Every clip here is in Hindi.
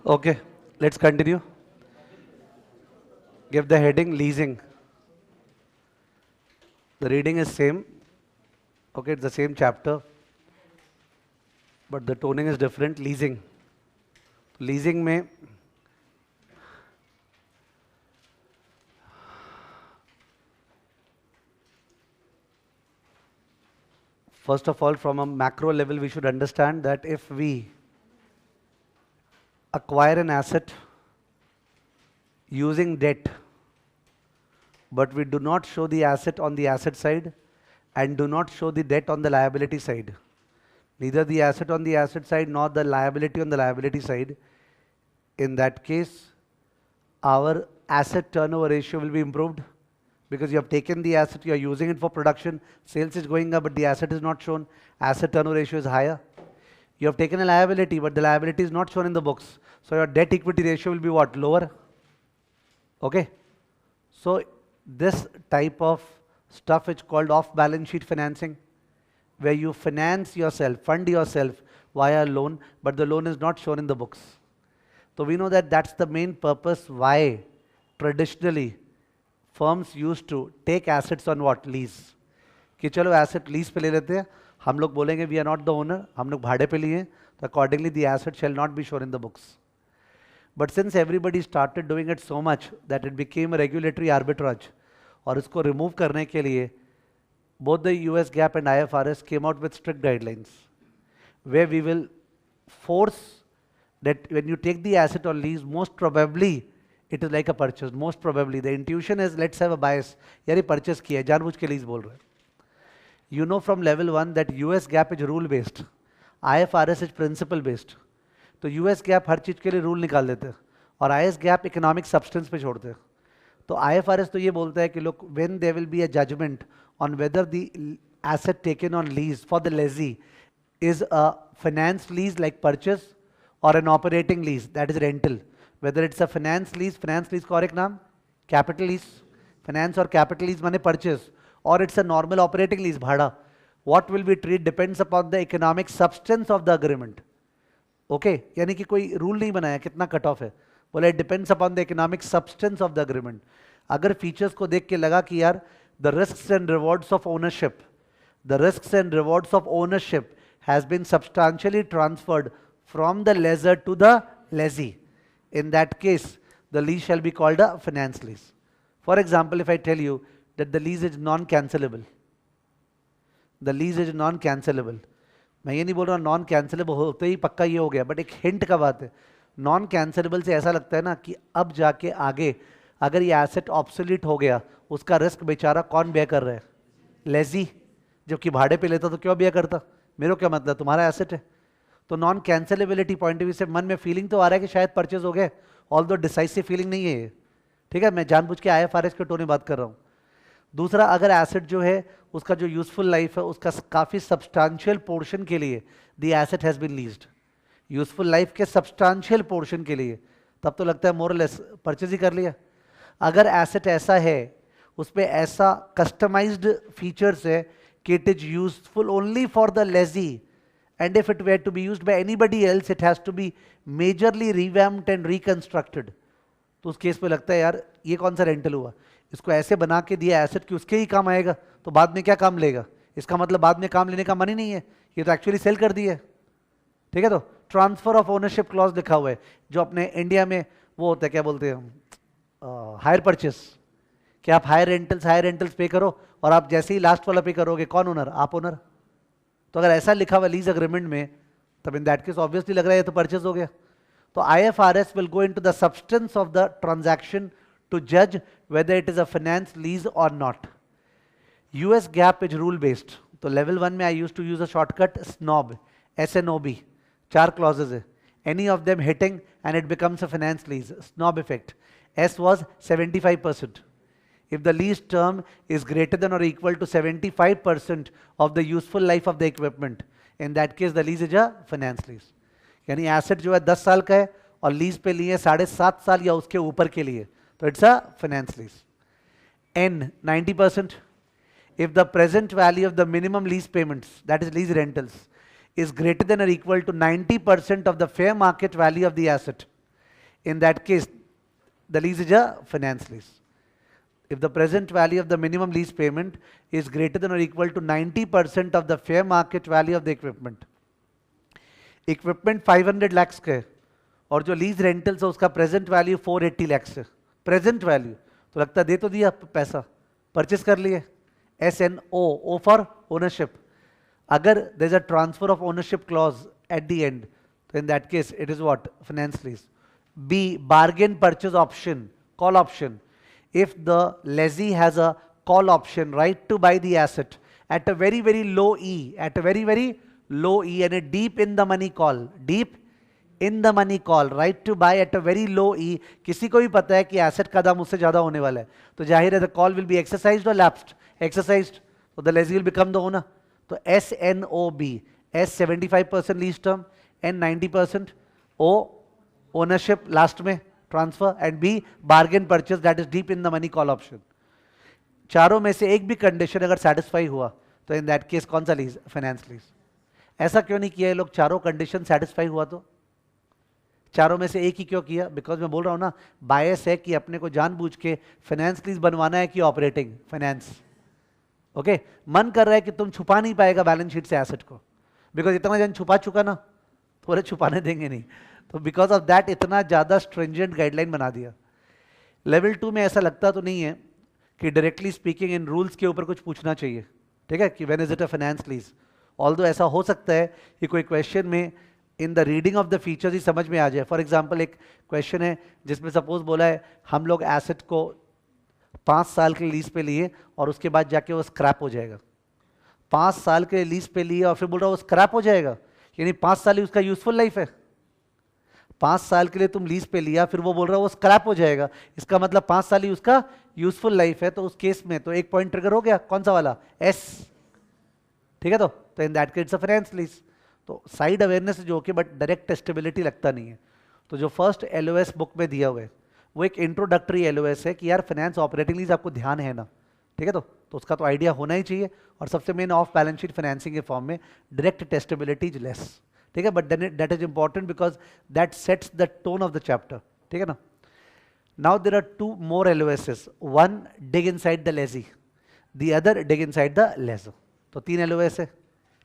Okay, let's continue. Give the heading leasing. The reading is same. Okay, it's the same chapter, but the toning is different. Leasing. Leasing में first of all, from a macro level, we should understand that if we acquire an asset using debt, but we do not show the asset on the asset side and do not show the debt on the liability side, neither the asset on the asset side nor the liability on the liability side, in that case, our asset turnover ratio will be improved because you have taken the asset, you are using it for production, sales is going up, but the asset is not shown, asset turnover ratio is higher. You have taken a liability, but the liability is not shown in the books. So your debt equity ratio will be what? Lower. Okay. So this type of stuff is called off balance sheet financing, where you finance yourself, fund yourself via loan, but the loan is not shown in the books. So we know that that's the main purpose why traditionally firms used to take assets on what? Lease. कि चलो asset lease पे ले लेते हैं, हम लोग बोलेंगे we are not the owner, हम लोग भाड़े पे लिए, तो accordingly the asset shall not be shown in the books. But since everybody started doing it so much that it became a regulatory arbitrage, और इसको remove करने के लिए both the US GAAP and IFRS came out with strict guidelines, where we will force that when you take the asset on lease, most probably it is like a purchase. Most probably the intuition is let's have a bias. यार ये purchase किया है, जानबूझ के lease बोल रहे हैं. You know from level 1 that US GAAP is rule based, IFRS is principle based. तो US GAAP हर चीज के लिए रूल निकाल देते हैं और IS GAAP इकोनॉमिक सब्सटेंस पे छोड़ते हैं. तो IFRS तो ये बोलता है कि look, when there will be a judgment on whether the asset taken on lease for the lessee is a finance lease like purchase or an operating lease, that is rental. Whether it's a finance lease का और एक नाम capital lease, finance और capital lease माने purchase, or it's a normal operating lease भाड़ा, what will be treated depends upon the economic substance of the agreement. Okay, यानी कि कोई रूल नहीं बनाया कितना कट ऑफ है, बोले it depends upon the economic substance of the agreement. अगर फीचर्स को देख के लगा कि यार the risks and rewards of ownership has been substantially transferred from the lessor to the lessee, in that case the lease shall be called a finance lease. For example, if I tell you that the lease is non-cancelable, मैं ये नहीं बोल रहा नॉन कैंसिलेबल होते ही पक्का ये हो गया, बट एक हिंट का बात है. नॉन कैंसिलेबल से ऐसा लगता है ना कि अब जाके आगे अगर ये एसेट ऑब्सोलीट हो गया, उसका रिस्क बेचारा कौन बेयर कर रहा है? लेजी. जबकि भाड़े पे लेता तो क्यों बेयर करता? मेरे को क्या मतलब, तुम्हारा एसेट है. तो नॉन कैंसिलेबिलिटी पॉइंट ऑफ व्यू से मन में फीलिंग तो आ रहा है कि शायद परचेज हो गए, ऑल्दो डिसाइसिव फीलिंग नहीं है ये. ठीक है, मैं जानबूझ के IFRS के टोन में बात कर रहा हूँ. दूसरा, अगर एसेट जो है उसका जो यूजफुल लाइफ है उसका काफी सब्सटैंशियल पोर्शन के लिए the asset has been leased, useful life के सब्सटैंशियल पोर्शन के लिए, तब तो लगता है मोरलेस परचेज ही कर लिया. अगर एसेट ऐसा है, उस पर ऐसा कस्टमाइज्ड फीचर्स है कि it is useful only for the lazy, and if it were to be used by anybody else it has to be majorly revamped and reconstructed, तो उस केस में लगता है यार ये कौन सा रेंटल हुआ, इसको ऐसे बना के दिया एसेट कि उसके ही काम आएगा, तो बाद में क्या काम लेगा? इसका मतलब बाद में काम लेने का मन ही नहीं है, ये तो एक्चुअली सेल कर दिया है. ठीक है, तो ट्रांसफर ऑफ ओनरशिप क्लॉज लिखा हुआ है, जो अपने इंडिया में वो होता है, क्या बोलते हैं हम, हायर परचेस, कि आप हायर रेंटल्स पे करो और आप जैसे ही लास्ट वाला पे करोगे कौन ओनर? आप ओनर. तो अगर ऐसा लिखा हुआ लीज अग्रीमेंट में, तब इन दैट केस ऑब्वियसली लग रहा है ये तो परचेज हो गया. तो IFRS will go into the substance of the transaction to judge whether it is a finance lease or not. US GAAP is rule based. तो level 1 में I used to use a shortcut SNOB, SNOB. 4 clauses है. Any of them hitting and it becomes a finance lease. SNOB effect. S was 75%. If the lease term is greater than or equal to 75% of the useful life of the equipment, in that case the lease is a finance lease. यानी एसेट जो है 10 साल का है और लीज पे लिए 7.5 साल या उसके ऊपर के लिए, तो it's a finance lease. N 90%. If the present value of the minimum lease payments, that is lease rentals, is greater than or equal to 90% of the fair market value of the asset, In that case, the lease is a finance lease. If the present value of the minimum lease payment is greater than or equal to 90% of the fair market value of the equipment. Equipment 500 lakhs का है और जो लीज रेंटल्स है उसका प्रेजेंट वैल्यू 480 lakhs है. प्रेजेंट वैल्यू तो लगता दे तो दिया पैसा, परचेस कर लिए. SNO, O for ownership. अगर there is a transfer of ownership clause at the end, तो in that case it is what? Finance lease. B, bargain purchase option, call option. If the lessee has a call option, right to buy the asset at a very, very low E, at a very, very low E and a deep in the money call, deep in the money call, right to buy at a very low E, किसी को भी पता है कि asset का दाम उससे ज़्यादा होने वाला है, तो जाहिर है the call will be exercised or lapsed, exercised, so the lessee will become the owner. तो SNOB, S 75% lease term, N 90%, O ownership last में transfer, and B bargain purchase that is deep in the money call option. चारों में से एक भी कंडीशन अगर सेटिस्फाई हुआ तो इन दैट केस कौन सा लीज? Finance lease. ऐसा क्यों नहीं किया ये लोग? चारों कंडीशन सेटिस्फाई हुआ तो चारों में से एक ही क्यों किया? बिकॉज मैं बोल रहा हूं ना, बायस है कि अपने को जानबूझ के फाइनेंस लीज बनवाना है कि ऑपरेटिंग फाइनेंस. ओके, मन कर रहा है कि तुम छुपा नहीं पाएगा बैलेंस शीट से एसेट को, बिकॉज इतना जन छुपा चुका ना, थोड़े छुपाने देंगे नहीं. तो बिकॉज ऑफ दैट इतना ज़्यादा स्ट्रिंजेंट गाइडलाइन बना दिया. लेवल 2 में ऐसा लगता तो नहीं है कि डायरेक्टली स्पीकिंग इन रूल्स के ऊपर कुछ पूछना चाहिए, ठीक है, कि when is it a finance lease. Although ऐसा हो सकता है कि कोई क्वेश्चन में in the reading of the features ही समझ में आ जाए. फॉर एग्जाम्पल एक क्वेश्चन है जिसमें सपोज बोला है हम लोग एसेट को 5 साल के लीज पे लिए और उसके बाद जाके वो स्क्रैप हो जाएगा. 5 साल के लीज पे लिए और फिर बोल रहा है वो स्क्रैप हो जाएगा, यानी 5 साल ही उसका यूजफुल लाइफ है. 5 साल के लिए तुम लीज पे लिया, फिर वो बोल रहा है वो स्क्रैप हो जाएगा, इसका मतलब 5 साल ही उसका यूजफुल लाइफ है. तो उस केस में तो एक पॉइंट ट्रिगर हो गया, कौन सा वाला? एस, ठीक है. तो in that case it's a finance lease. तो साइड अवेयरनेस जो कि बट डायरेक्ट टेस्टेबिलिटी लगता नहीं है. तो जो फर्स्ट एलओएस बुक में दिया हुआ है वो एक इंट्रोडक्टरी एलओएस है कि यार फाइनेंस ऑपरेटिंग लीज आपको ध्यान है ना, ठीक है. तो उसका तो आइडिया होना ही चाहिए. और सबसे main off balance sheet financing के फॉर्म में डायरेक्ट टेस्टेबिलिटी इज लेस, ठीक है. But then that is important because that sets the tone of the chapter, ठीक है ना. Now there are 2 more LOSs, one dig inside the lessee, the other dig inside the lessor. तो 3 LOS है,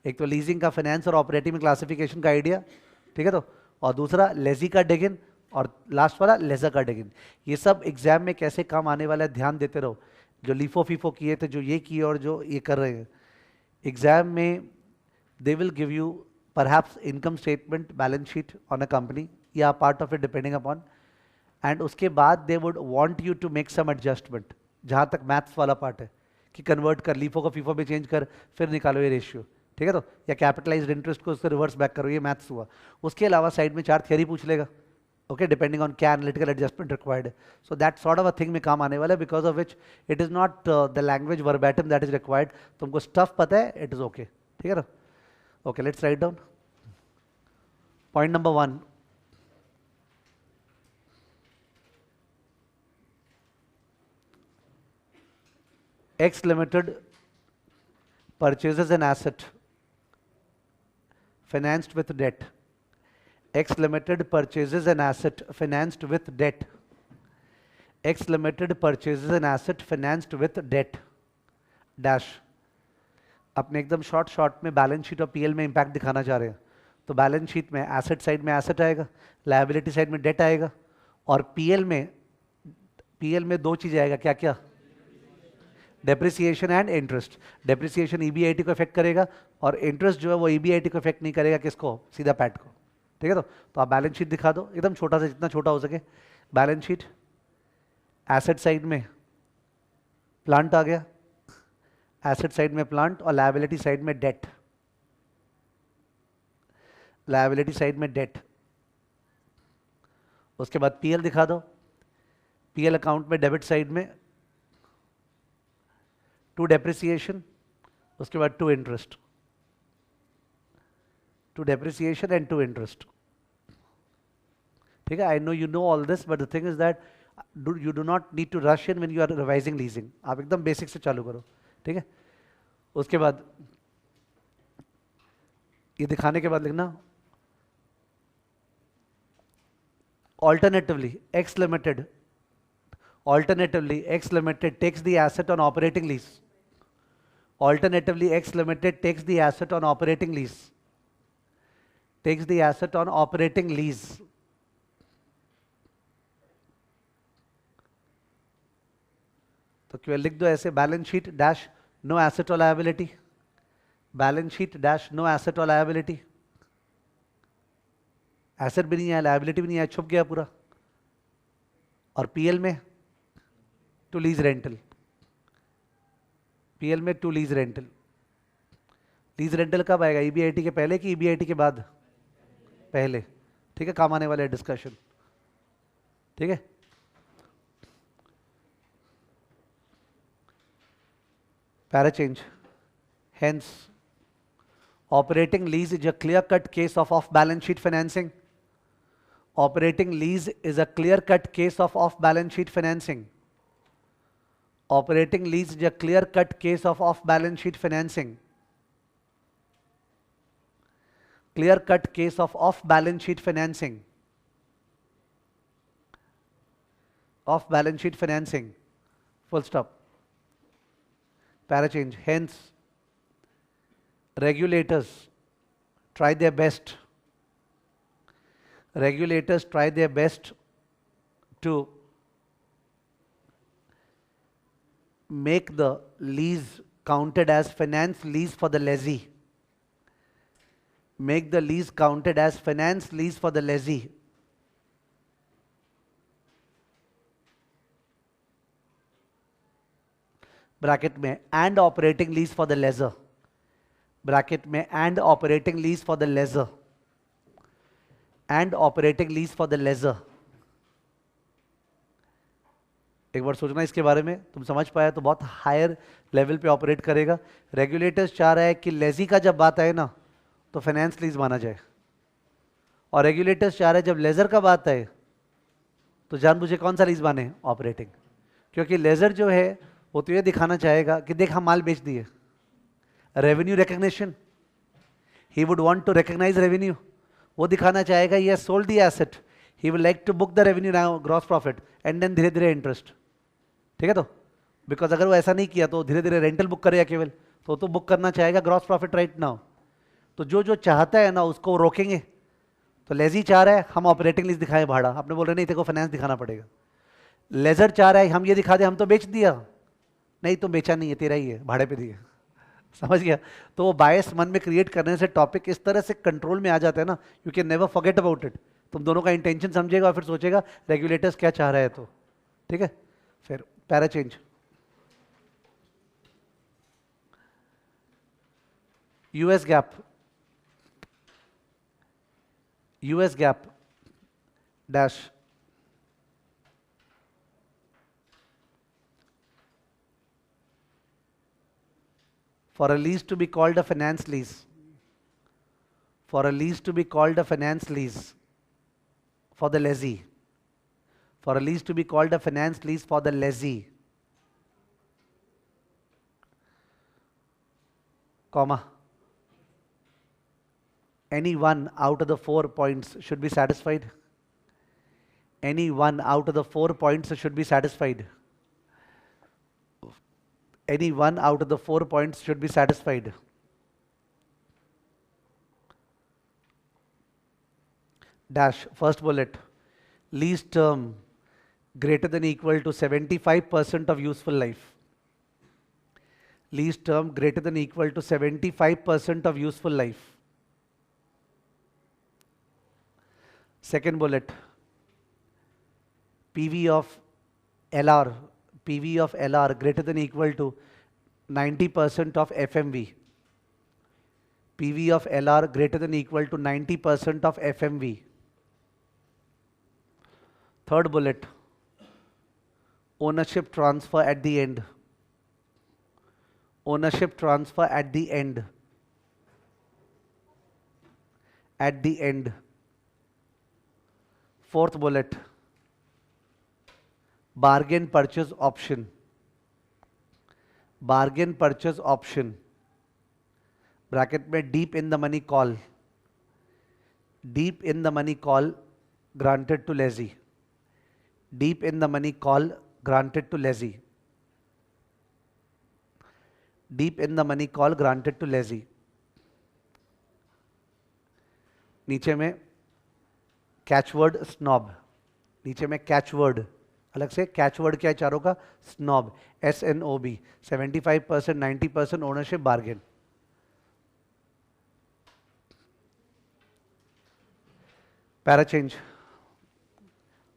एक तो लीजिंग का फाइनेंस और ऑपरेटिंग में क्लासिफिकेशन का आइडिया, ठीक है. और दूसरा लेजी का डिग इन और लास्ट वाला लेजर का डिग इन. ये सब एग्जाम में कैसे काम आने वाला है ध्यान देते रहो. जो लीफो फीफो किए थे, जो ये किए और जो ये कर रहे हैं एग्जाम में, they will give you perhaps income statement, balance sheet on a company या part of it depending upon, and उसके बाद they would want you to make some adjustment. जहाँ तक मैथ्स वाला पार्ट है कि कन्वर्ट कर, लीफो को फीफो में चेंज कर, फिर निकालो ये रेशियो, ठीक है. या कैपिटलाइज्ड इंटरेस्ट को उससे रिवर्स बैक करो, ये मैथ्स हुआ. उसके अलावा साइड में 4 थियरी पूछ लेगा, ओके, डिपेंडिंग ऑन क्या एनालिटिकल एडजस्टमेंट रिक्वायर्ड है. So that sort of a thing में काम आने वाला है, because of which it is not the language verbatim that is required. तुमको स्टफ पता है, इट इज ओके, ठीक है. Okay, let's write down. Point number 1, X Limited purchases an asset financed with debt. X Limited purchases an asset financed with debt. X Limited purchases an asset financed with debt. Dash. अपने एकदम शॉर्ट में बैलेंस शीट और पीएल में इंपैक्ट दिखाना चाह रहे हैं. तो बैलेंस शीट में एसेट साइड में एसेट आएगा, लायबिलिटी साइड में डेट आएगा, और पीएल में 2 चीजें आएगा. क्या क्या? Depreciation and interest. Depreciation EBIT को इफेक्ट करेगा और इंटरेस्ट जो है वो ईबीआईटी को इफेक्ट नहीं करेगा. किसको? सीधा पैट को, ठीक है. तो आप बैलेंस शीट दिखा दो एकदम छोटा सा, जितना छोटा हो सके. बैलेंस शीट, एसेट साइड में प्लांट आ गया, एसेट साइड में प्लांट, और लायबिलिटी साइड में डेट. लायबिलिटी साइड में डेट. उसके बाद पीएल दिखा दो. पीएल अकाउंट में डेबिट साइड में टू डेप्रिसिएशन, उसके बाद to interest. To depreciation and to interest, ठीक है. I know you know all this, but the thing is that you do not need to rush in when you are revising leasing. आप एकदम बेसिक से चालू करो, ठीक है. उसके बाद ये दिखाने के बाद लिखना Alternatively, X Limited takes the asset on operating lease. Alternatively, X Limited takes the asset on operating lease. Takes the asset on operating lease. तो क्यों लिख दो ऐसे, balance sheet dash no asset और liability, balance sheet dash no asset और लायबिलिटी, एसेट भी नहीं है, लायबिलिटी भी नहीं है, छुप गया पूरा। और पीएल में टू लीज रेंटल, पीएल में to lease rental. Lease rental कब आएगा, ईबीआईटी के पहले कि ईबीआईटी के बाद? पहले, ठीक है, काम आने वाले डिस्कशन, ठीक है। Para change. Hence, operating lease is a clear-cut case of off-balance sheet financing. Operating lease is a clear-cut case of off-balance sheet financing. Operating lease is a clear-cut case of off-balance sheet financing. Clear-cut case of off-balance sheet financing. Off-balance sheet financing. Full stop. Para change. Hence, regulators try their best. Regulators try their best to make the lease counted as finance lease for the lessee. Make the lease counted as finance lease for the lessee. Bracket में and operating lease for the lessor, bracket में and operating lease for the lessor, and operating lease for the lessor. एक बार सोचना इसके बारे में, तुम समझ पाया तो बहुत हायर लेवल पे ऑपरेट करेगा। रेगुलेटर्स चाह रहा है कि लेजी का जब बात आए ना तो फाइनेंस लीज माना जाए, और रेगुलेटर्स चाह रहे हैं जब लेजर का बात आए तो जानबूझे कौन सा लीज माने, ऑपरेटिंग। क्योंकि लेजर जो है वो तो ये दिखाना चाहेगा कि देख हम माल बेच दिए, revenue recognition, he would want to recognize revenue, वो दिखाना चाहेगा ये sold the asset, he will like to book the revenue now, gross profit, and then धीरे धीरे इंटरेस्ट, ठीक है। तो बिकॉज अगर वो ऐसा नहीं किया तो धीरे धीरे रेंटल बुक करेगा केवल, तो बुक करना चाहेगा ग्रॉस प्रॉफिट राइट नाउ। तो जो जो चाहता है ना उसको रोकेंगे। तो लेजी चाह रहा है हम ऑपरेटिंग लीज दिखाएं भाड़ा, आपने बोल रहे नहीं तेरे को फाइनेंस दिखाना पड़ेगा। लेजर चाह रहा है हम ये दिखा दे हम तो बेच दिया, नहीं तुम बेचा नहीं है, तेरा ही है, भाड़े पे दिए, समझ गया। तो वो बायस मन में क्रिएट करने से टॉपिक इस तरह से कंट्रोल में आ जाता है ना, you can never forget about it. तुम दोनों का इंटेंशन समझेगा और फिर सोचेगा रेगुलेटर्स क्या चाह रहा है, तो ठीक है। फिर para change, US gap, US gap dash for a lease to be called a finance lease, for a lease to be called a finance lease for the lessee, for a lease to be called a finance lease for the lessee, comma, any one out of the 4 points should be satisfied, any one out of the 4 points should be satisfied, any one out of the 4 points should be satisfied. Dash, first bullet, lease term greater than equal to 75% of useful life. Lease term greater than equal to 75% of useful life. Second bullet, PV of LR, PV of LR greater than equal to 90% of FMV. PV of LR greater than equal to 90% of FMV. Third bullet, ownership transfer at the end. Ownership transfer at the end. At the end. Fourth bullet, bargain purchase option, bargain purchase option, bracket में deep in the money call, deep in the money call granted to lessee. Deep in the money call granted to lessee. Deep in the money call granted to lessee. नीचे में कैचवर्ड स्नॉब, नीचे में कैचवर्ड अलग से, कैचवर्ड क्या है चारों का, snob, SNOB, 75%, 90% ownership bargain. Para change.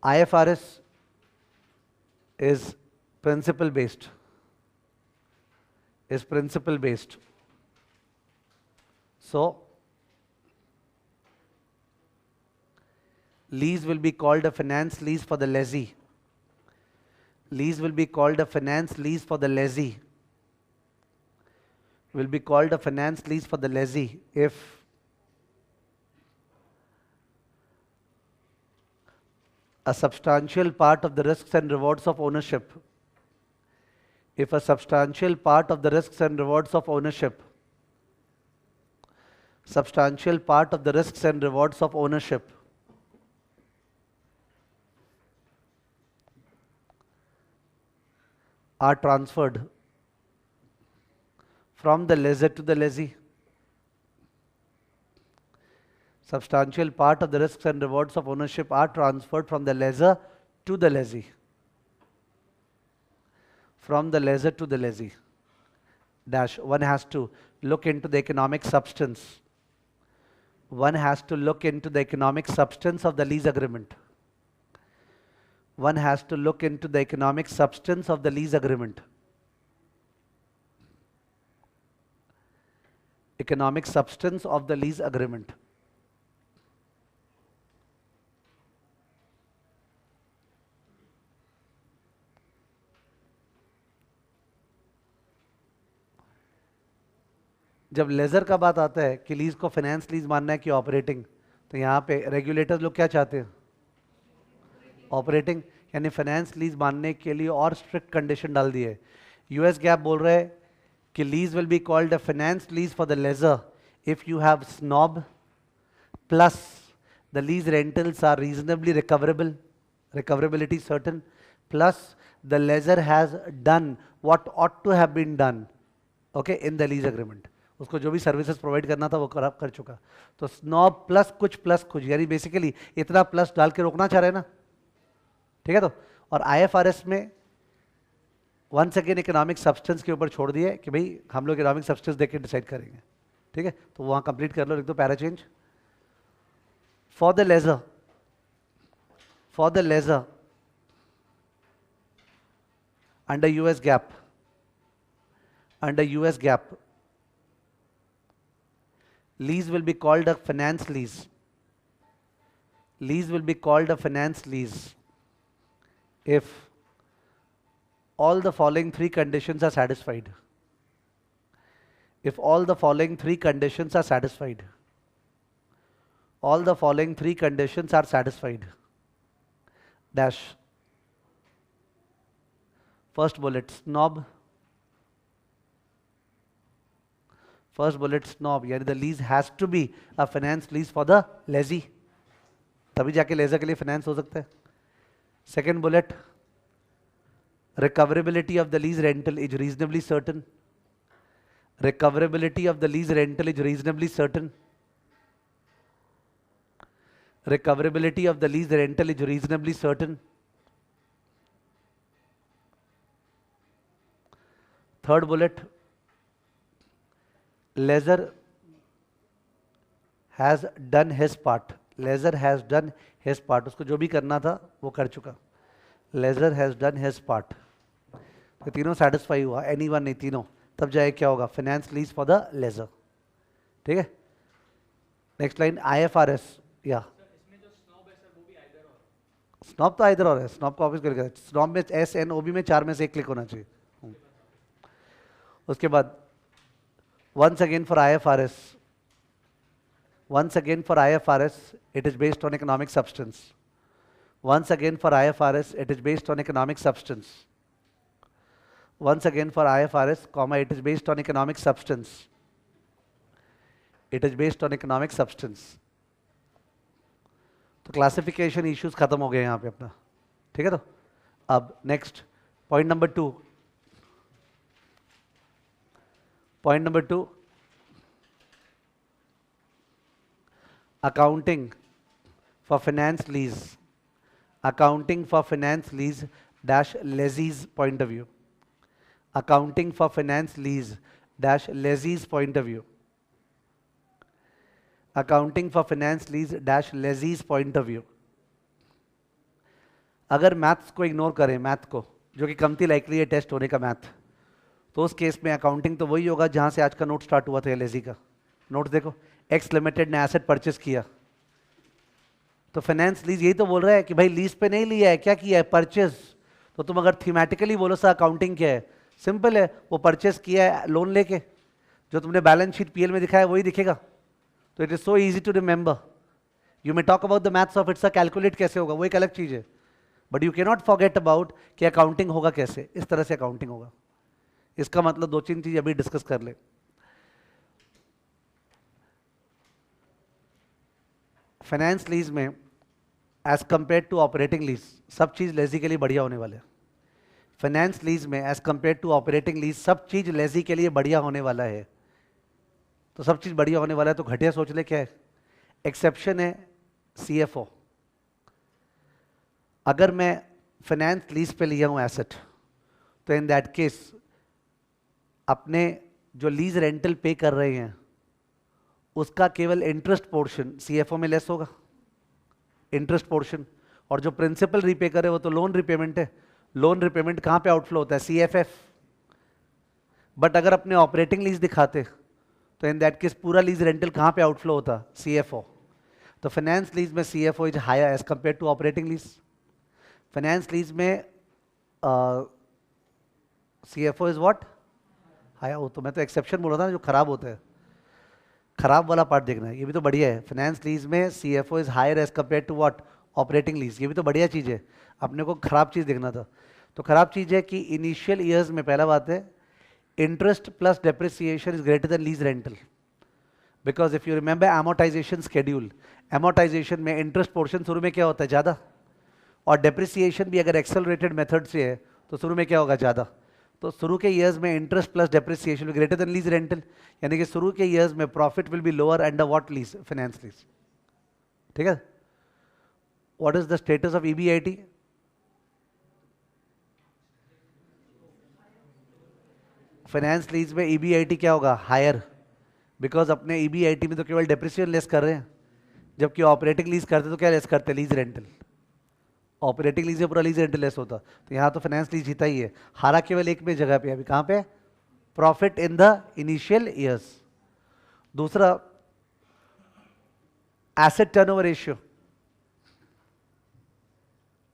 IFRS is principle based, is principle based. So lease will be called a finance lease for the lessee. Lease will be called a finance lease for the lessee. Will be called a finance lease for the lessee if a substantial part of the risks and rewards of ownership, if a substantial part of the risks and rewards of ownership, substantial part of the risks and rewards of ownership are transferred from the lessor to the lessee. Substantial part of the risks and rewards of ownership are transferred from the lessor to the lessee. From the lessor to the lessee. Dash. One has to look into the economic substance. One has to look into the economic substance of the lease agreement. One has to look into the economic substance of the lease agreement. Economic substance of the lease agreement. जब लेजर का बात आता है कि लीज को फाइनेंस लीज मानना है कि ऑपरेटिंग, तो यहाँ पे रेगुलेटर्स लोग क्या चाहते हैं, ऑपरेटिंग, यानी फाइनेंस लीज मानने के लिए और स्ट्रिक्ट कंडीशन डाल दी है. यूएस गैप बोल रहे हैं कि lease will be called a finance lease for the lessor if you have snob plus the lease rentals are reasonably recoverable, recoverability certain, plus the lessor has done what ought to have been done okay in the lease agreement. उसको जो भी सर्विसेज प्रोवाइड करना था वो कर चुका. तो स्नॉब प्लस कुछ यानी बेसिकली इतना प्लस डाल के रोकना चाह रहे हैं ना, ठीक है. तो और IFRS में वंस अगेन इकोनॉमिक सब्सटेंस के ऊपर छोड़ दिए कि भाई हम लोग इकोनॉमिक सब्सटेंस देख के डिसाइड करेंगे, ठीक है. तो वहां कंप्लीट कर लो, लिख दो para change. For the lessor, for the lessor under US GAAP, under US GAAP, lease will be called a finance lease. Lease will be called a finance lease if all the following three conditions are satisfied. If all the following three conditions are satisfied. All the following three conditions are satisfied. Dash. First bullet, snob. First bullet, snob, यानी the lease has to be a finance lease for the lessee, तभी जाके लेजर के लिए फाइनेंस हो सकता है. Second bullet, recoverability of the lease rental is reasonably certain. Recoverability of the lease rental is reasonably certain. Recoverability of the lease rental is reasonably certain. Third bullet, lessor has done his part. Lessor has done his part. उसको जो भी करना था वो कर चुका. Lessor has done his part. तो तीनों सेटिस्फाई हुआ, एनी वन नहीं, तीनों. तब जाए क्या होगा, finance lease for the lessor, ठीक है. Next line IFRS. या स्नॉब तो आइदर और है, स्नॉब को ऑफिस करके, स्नॉब में SNOB में 4 में से 1 क्लिक होना चाहिए. उसके बाद once again for IFRS, once again for IFRS, it is based on economic substance. Once again for IFRS, it is based on economic substance. Once again for IFRS, comma, it is based on economic substance. It is based on economic substance. तो क्लासिफिकेशन इश्यूज खत्म हो गए यहाँ पे अपना, ठीक है। तो अब next point number 2, accounting for finance lease, accounting for finance lease dash lessee's point of view, accounting for finance lease dash lessee's point of view, accounting for finance lease dash lessee's point of view. अगर मैथ्स को इग्नोर करें, मैथ को जो कि कमती लाइकली है टेस्ट होने का मैथ, तो उस केस में अकाउंटिंग तो वही होगा जहां से आज का नोट स्टार्ट हुआ था एलएसी का। नोट देखो, एक्स लिमिटेड ने एसेट परचेस किया, तो फाइनेंस लीज यही तो बोल रहा है कि भाई लीज पे नहीं लिया है, क्या किया है, परचेस। तो तुम अगर थीमेटिकली बोलो सर अकाउंटिंग क्या है, सिंपल है, वो परचेस किया है लोन लेके, जो तुमने बैलेंस शीट पीएल में दिखाया है वही दिखेगा। तो it is so easy to remember. You may talk about the maths of its, calculate कैसे होगा वो एक अलग चीज है, but you can not forget about कि अकाउंटिंग होगा कैसे, इस तरह से अकाउंटिंग होगा। इसका मतलब 2-3 चीज अभी डिस्कस कर ले। फाइनेंस लीज में as compare to operating lease सब चीज लेजी के लिए बढ़िया होने वाले हैं। फाइनेंस लीज में as compare to operating lease सब चीज लेजी के लिए बढ़िया होने वाला है। तो सब चीज बढ़िया होने वाला है तो घटिया सोच ले क्या है। एक्सेप्शन है सीएफओ। अगर मैं फाइनेंस लीज पे लिया हूं एसेट, तो इन दैट केस अपने जो लीज रेंटल पे कर रहे हैं उसका केवल इंटरेस्ट पोर्शन सीएफओ में लेस होगा, इंटरेस्ट पोर्शन, और जो प्रिंसिपल रीपे करे वो तो लोन रिपेमेंट है। लोन रिपेमेंट कहां पे आउटफ्लो होता है, सीएफएफ। बट अगर अपने ऑपरेटिंग लीज दिखाते तो इन दैट केस पूरा लीज रेंटल कहां पे आउटफ्लो होता, सीएफओ। तो फाइनेंस लीज में CFO is higher as compare to operating lease. Finance lease में सीएफओ इज व्हाट, हायर। हो तो मैं तो एक्सेप्शन बोल रहा था ना, जो खराब होता है, खराब वाला पार्ट देखना है। ये भी तो बढ़िया है, फाइनेंस लीज में CFO is higher as compare to what, operating lease. ये भी तो बढ़िया चीज है, अपने को खराब चीज देखना था। तो खराब चीज है कि इनिशियल ईयर्स में पहला बात है interest plus depreciation is greater than lease rental, because if you remember amortization schedule, amortization में इंटरेस्ट पोर्शन शुरू में क्या होता है, ज्यादा, और डेप्रिसिएशन भी अगर एक्सेलरेटेड मेथड से है तो शुरू में क्या होगा, ज्यादा। तो शुरू के ईयर्स में interest plus depreciation greater than lease rental, यानी कि शुरू के ईयर्स में profit will be lower under what lease, finance lease. ठीक है। What is the status of EBIT, finance lease में ईबीआईटी क्या होगा, हायर, बिकॉज अपने ईबीआईटी में तो केवल डेप्रिसिएशन लेस कर रहे हैं, जबकि ऑपरेटिंग लीज करते तो क्या लेस करते, लीज रेंटल। ऑपरेटिंग लीज में पूरा लीज रेंटल लेस होता, तो यहाँ तो फाइनेंस लीज जीता ही है, हारा केवल एक में जगह पे, अभी कहाँ पे, profit in the initial years. दूसरा asset turnover ratio,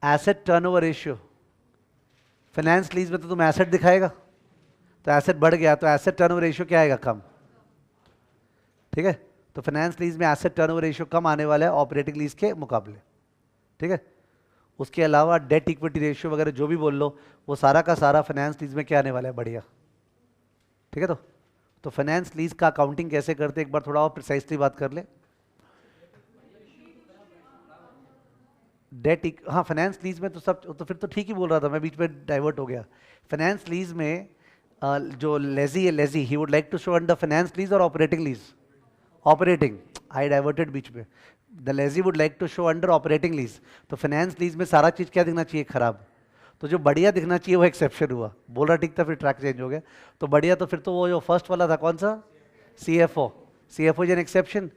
asset turnover ratio. Finance lease में तो तुम एसेट दिखाएगा, तो एसेट बढ़ गया तो एसेट टर्नओवर रेशियो क्या आएगा, कम। ठीक है। तो फाइनेंस लीज में एसेट टर्नओवर रेशियो कम आने वाला है ऑपरेटिंग लीज के मुकाबले। ठीक है। उसके अलावा डेट इक्विटी रेशियो वगैरह जो भी बोल लो, वो सारा का सारा फाइनेंस लीज में क्या आने वाला है, बढ़िया। ठीक है। तो फाइनेंस लीज का अकाउंटिंग कैसे करते, एक बार थोड़ा और प्रिसाइसली बात कर ले। डेट, हाँ फाइनेंस लीज में तो सब, तो फिर तो ठीक ही बोल रहा था मैं, बीच में डाइवर्ट हो गया। फाइनेंस लीज में जो लेजी है, lessee he would like to show under finance lease और operating lease, operating, I diverted बीच में। The lessee would like to show under operating lease. तो फाइनेंस लीज में सारा चीज क्या दिखना चाहिए, खराब। तो जो बढ़िया दिखना चाहिए वो एक्सेप्शन हुआ, बोल रहा ठीक था, फिर ट्रैक चेंज हो गया। तो बढ़िया, तो फिर तो वो जो फर्स्ट वाला था कौन सा, CFO. CFO is an exception,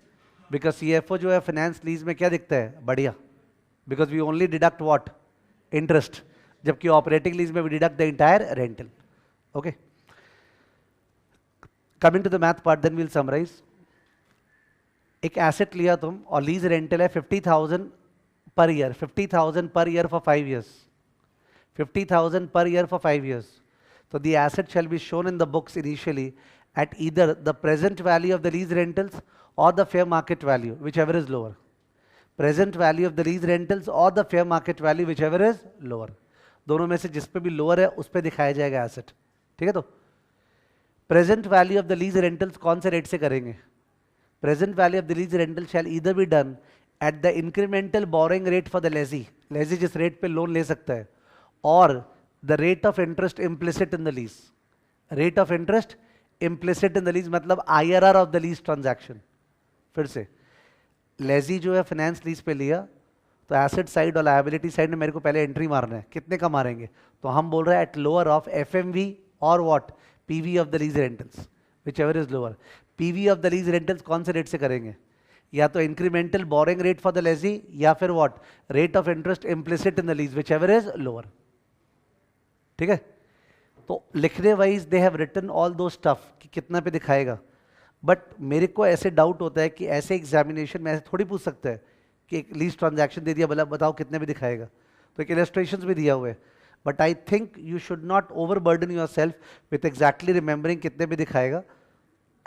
because CFO जो है फाइनेंस लीज में क्या दिखता है, बढ़िया, because we only deduct what, interest, जबकि ऑपरेटिंग लीज में we deduct the entire rental. Okay, coming to the math part, then we'll summarize. एक एसेट लिया तुम और लीज रेंटल है 50,000 per year, 50,000 per year for 5 years, 50,000 per year for 5 years. So the asset shall be shown in the books initially at either the present value of the lease rentals or the fair market value, whichever is lower. Present value of the lease rentals or the fair market value, whichever is lower. दोनों में से जिस पे भी लोअर है उस पे दिखाया जाएगा एसेट। ठीक है। तो present value of the lease rentals कौन से रेट से करेंगे, present value of the lease rental shall either be done at the incremental borrowing rate for the lessee, lessee जिस रेट पे लोन ले सकता है, और the rate of interest implicit in the lease, rate of interest implicit in the lease मतलब IRR of the lease transaction. फिर से लेजी जो है फाइनेंस लीज पे लिया, तो एसेट साइड और लायबिलिटी साइड में मेरे को पहले एंट्री मारना है, कितने का मारेंगे, तो हम बोल रहे हैं एट लोअर ऑफ एफएमवी और what PV of the lease rentals, whichever is lower. PV of the lease rentals कौन से रेट से करेंगे, या तो incremental borrowing rate for the lessee या फिर what rate of interest implicit in the lease, whichever is lower. ठीक है, तो लिखने wise they have written all those stuff कि कितना पे दिखाएगा, बट मेरे को ऐसे डाउट होता है कि ऐसे एग्जामिनेशन में ऐसे थोड़ी पूछ सकता है कि एक लीज ट्रांजैक्शन दे दिया, बोला बताओ कितने में दिखाएगा, तो एक इलस्ट्रेशंस भी दिया हुआ है। But I think you should not overburden yourself with exactly remembering कितने में दिखाएगा,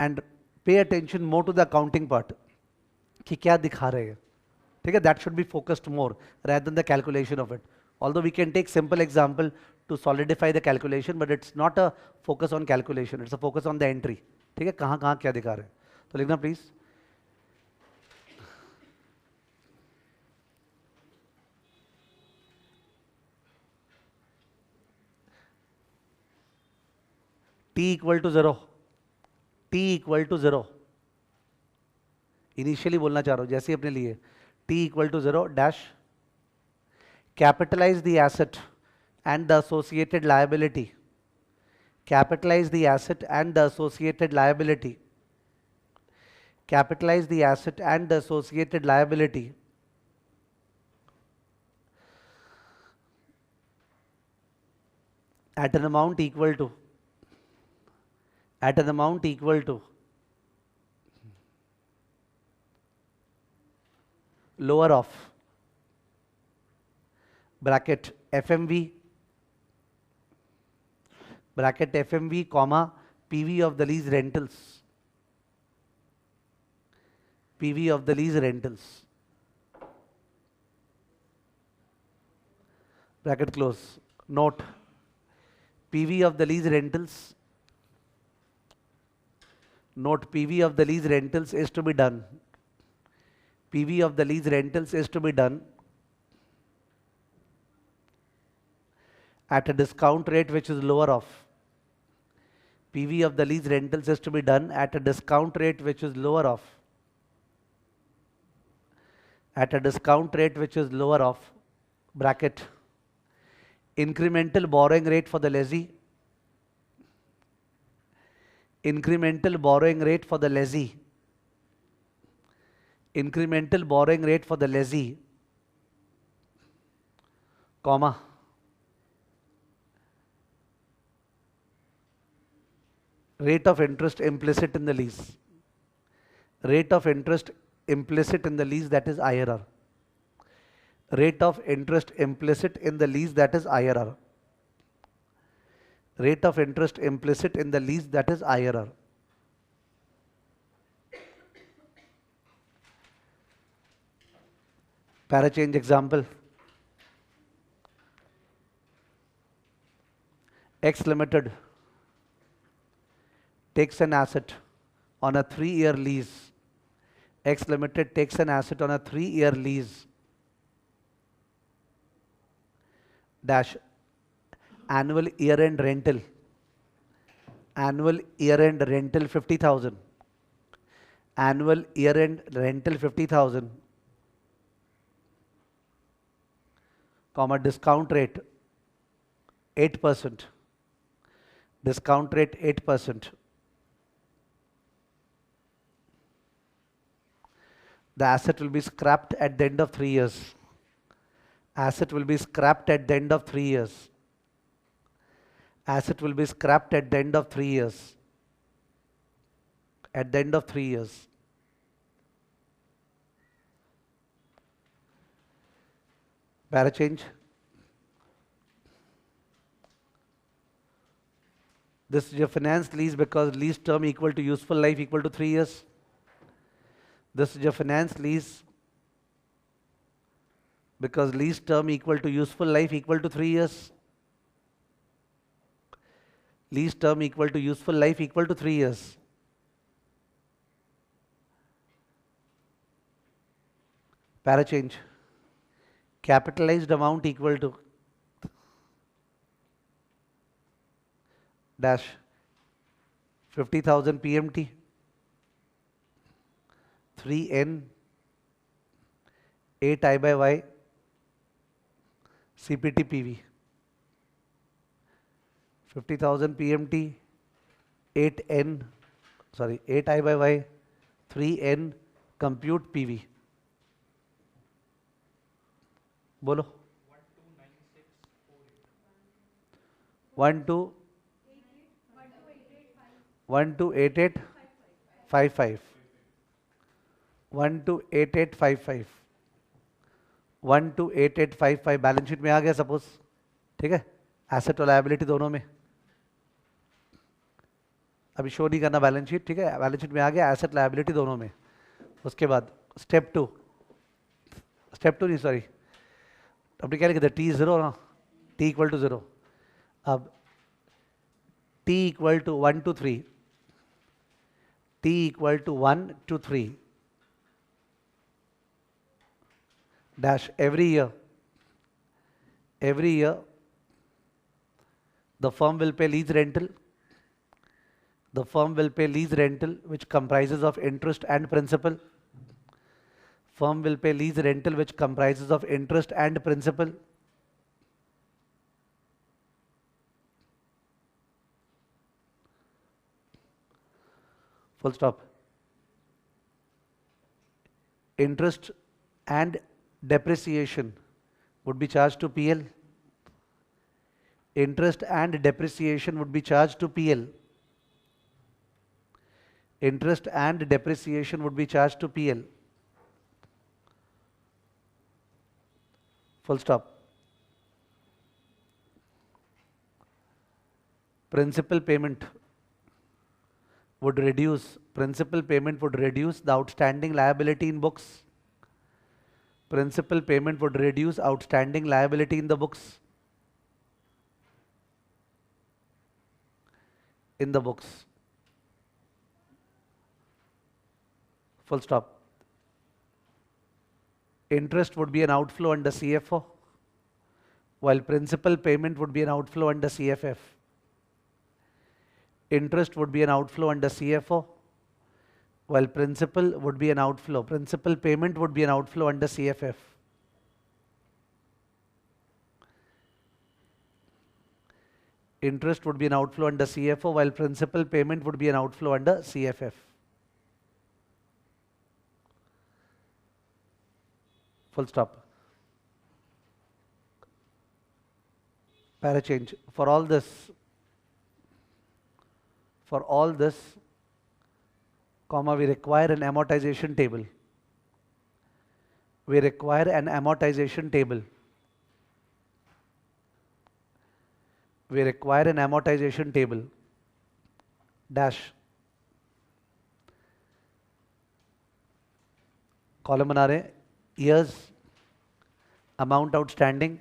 and pay attention more to the accounting part कि क्या दिखा रहे हैं। ठीक है, that should be focused more rather than the calculation of it. Although we can take simple example to solidify the calculation, but it's not a focus on calculation, it's a focus on the entry. ठीक है, कहाँ कहाँ क्या दिखा रहे हैं, तो लिखना please. T equal to zero, T equal to zero initially बोलना चाह रहा हूं जैसे ही अपने लिए, T equal to zero dash capitalize the asset and the associated liability, capitalize the asset and the associated liability, capitalize the asset and the associated liability at an amount equal to, at an amount equal to lower of bracket FMV, bracket FMV comma PV of the lease rentals, PV of the lease rentals, bracket close. Note, PV of the lease rentals, note PV of the lease rentals is to be done, PV of the lease rentals is to be done at a discount rate which is lower of, PV of the lease rentals is to be done at a discount rate which is lower of, at a discount rate which is lower of, bracket, incremental borrowing rate for the lessee, incremental borrowing rate for the lessee, incremental borrowing rate for the lessee, comma, rate of interest implicit in the lease, rate of interest implicit in the lease, that is IRR, rate of interest implicit in the lease, that is IRR, rate of interest implicit in the lease, that is IRR. Para change example, X Limited takes an asset on a 3-year lease. X Limited takes an asset on a 3-year lease. Dash annual year-end rental. Annual year-end rental 50,000. Annual year-end rental 50,000. Comma discount rate 8%. Discount rate 8%. The asset will be scrapped at the end of 3 years. Asset will be scrapped at the end of 3 years. Asset will be scrapped at the end of 3 years. At the end of 3 years. Para change. This is your finance lease because lease term equal to useful life equal to 3 years. This is your finance lease because lease term equal to useful life equal to 3 years. Lease term equal to useful life equal to 3 years. para change, capitalized amount equal to dash 50,000 PMT 3N 8I by Y CPT PV 50,000 PMT 8N 8I by Y 3N compute PV बोलो 128855 128855 128855 बैलेंस शीट में आ गया सपोज, ठीक है, एसेट और लायबिलिटी दोनों में, अभी शो नहीं करना बैलेंस शीट, ठीक है, बैलेंस शीट में आ गया एसेट लायबिलिटी दोनों में। उसके बाद स्टेप टू नहीं सॉरी, अपने क्या लिखे थे, टी जीरो ना, टी इक्वल टू जीरो, अब T equal to 1 to 3, t equal to 1 to 3 dash every year the firm will pay lease rental, which comprises of interest and principal. Firm will pay lease rental which comprises of interest and principal. Full stop. Interest and depreciation would be charged to PL. Interest and depreciation would be charged to PL. Interest and depreciation would be charged to PL. Full stop. Principal payment would reduce the outstanding liability in books. Principal payment would reduce outstanding liability in the books. Full stop. Interest would be an outflow under CFO, while principal payment would be an outflow under CFF. Interest would be an outflow under CFO, while principal would be an outflow. Principal payment would be an outflow under CFF. Interest would be an outflow under CFO, while principal payment would be an outflow under CFF. Full stop. Para change. For all this, comma, we require an amortization table. Dash. Column बना रहे हैं, years, amount outstanding,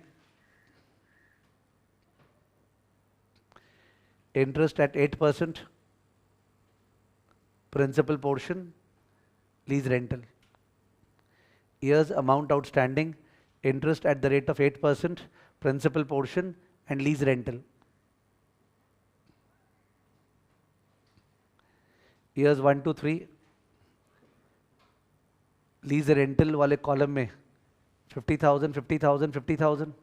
interest at 8%, principal portion, lease rental. Years, amount outstanding, interest at the rate of 8%, principal portion and lease rental. Years 1 to 3, lease rental वाले कॉलम में 50,000, 50,000, 50,000.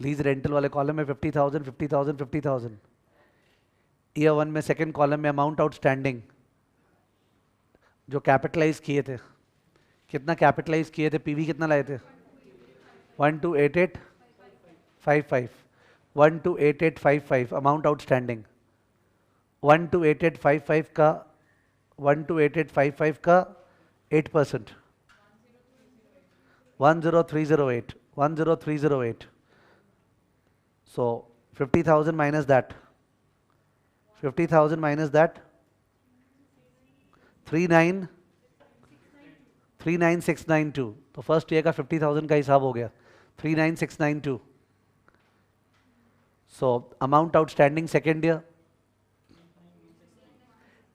लीज रेंटल वाले कॉलम में 50,000, 50,000, 50,000. ईयर 1 में सेकेंड कॉलम में अमाउंट आउटस्टैंडिंग जो कैपिटलाइज किए थे, कितना कैपिटलाइज किए थे, पीवी कितना लाए थे, 128855. 128855 अमाउंट आउटस्टैंडिंग. 128855 का 8%, 10308. 10308. So 50,000 minus that, 39692. तो फर्स्ट ईयर का 50,000 का हिसाब हो गया, 39692. So amount outstanding second year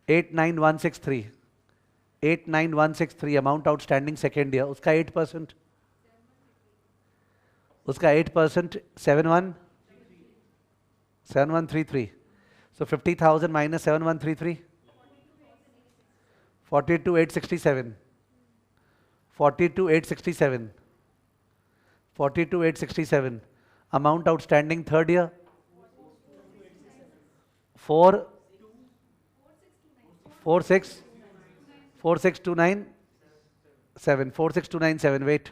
89163. 89163 amount outstanding second year, उसका 8%, उसका 8% 7133. So 50,000 minus 7133, 42,867, 42,867, 42,867. Amount outstanding third year, 4, 46, 46297, 46297. Wait,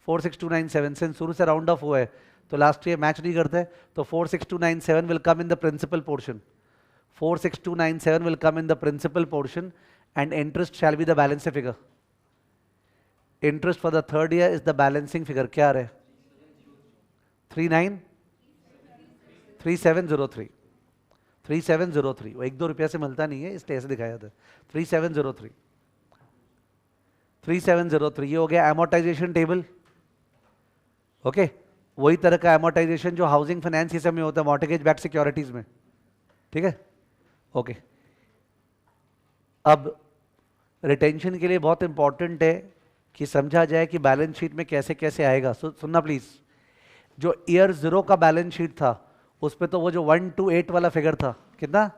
46297 since शुरू से राउंड ऑफ हुआ है तो लास्ट ईयर मैच नहीं करते, तो 46297 will come in the principal portion, 46297 will come in the principal portion and interest shall be the balancing figure. Interest for the third year is the balancing figure. क्या आ रहा है? 3703. 3703. वो 1-2 रुपया से मिलता नहीं है इसलिए ऐसे दिखाया था. 3703. 3703 ये हो गया amortization टेबल. ओके, वही तरह का amortization जो हाउसिंग फाइनेंस ये सब में होता है, मॉर्टगेज बैक्ड सिक्योरिटीज में. ठीक है, ओके. अब रिटेंशन के लिए बहुत इंपॉर्टेंट है कि समझा जाए कि बैलेंस शीट में कैसे कैसे आएगा. सुनना प्लीज, जो ईयर 0 का बैलेंस शीट था उस पे तो वो जो 128 वाला फिगर था, कितना?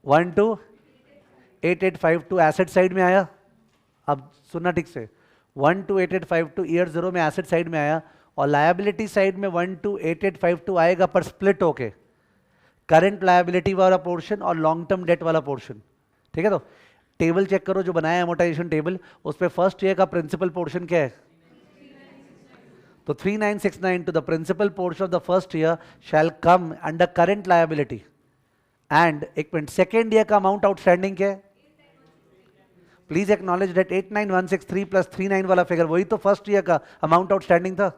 128,852 एसेट साइड में आया. अब सुनना ठीक से, 128,852 ईयर 0 में एसेट साइड में आया और लायबिलिटी साइड में 128,852 आएगा पर स्प्लिट होके करंट लायबिलिटी वाला पोर्शन और लॉन्ग टर्म डेट वाला पोर्शन. ठीक है, तो टेबल चेक करो जो बनाया अमोर्टाइजेशन टेबल, उस पे फर्स्ट ईयर का प्रिंसिपल पोर्शन क्या है? तो 3969 to the principal portion of the first year shall come under current liability. And एक मिनट, सेकेंड ईयर का अमाउंट आउटस्टैंडिंग क्या है? प्लीज एक्नॉलेज दैट 89163 प्लस 39 वाला फिगर वही तो फर्स्ट ईयर का अमाउंट आउटस्टैंडिंग था.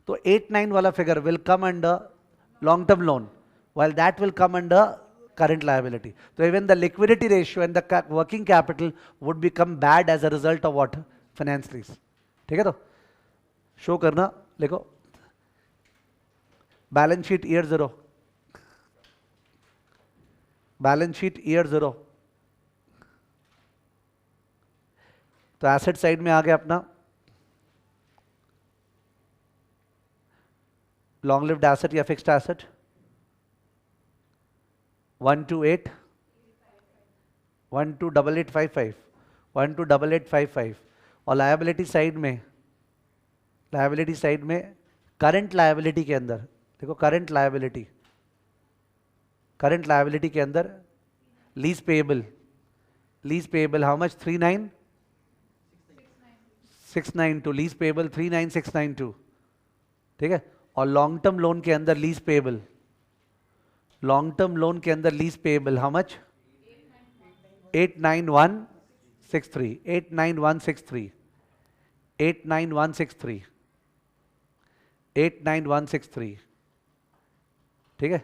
तो 89 वाला figure will come under long term loan, while that will come under current liability. So even the liquidity ratio and the working capital would become bad as a result of what? Finance lease. ठीक है, तो शो करना, लिखो balance sheet year 0, balance sheet year 0. तो एसेट साइड में आ गया अपना लॉन्ग लिव्ड एसेट या फिक्स्ड एसेट 128855, 128855. और लायबिलिटी साइड में, लायबिलिटी साइड में करंट लायबिलिटी के अंदर देखो, करंट लायबिलिटी, करंट लायबिलिटी के अंदर lease payable, lease payable how much? 39692. Lease payable 39692. ठीक है, और लॉन्ग टर्म लोन के अंदर lease payable, long term loan के अंदर लीज पेएबल हाउ मच? 89163, 89163, 89163, 89163. ठीक है,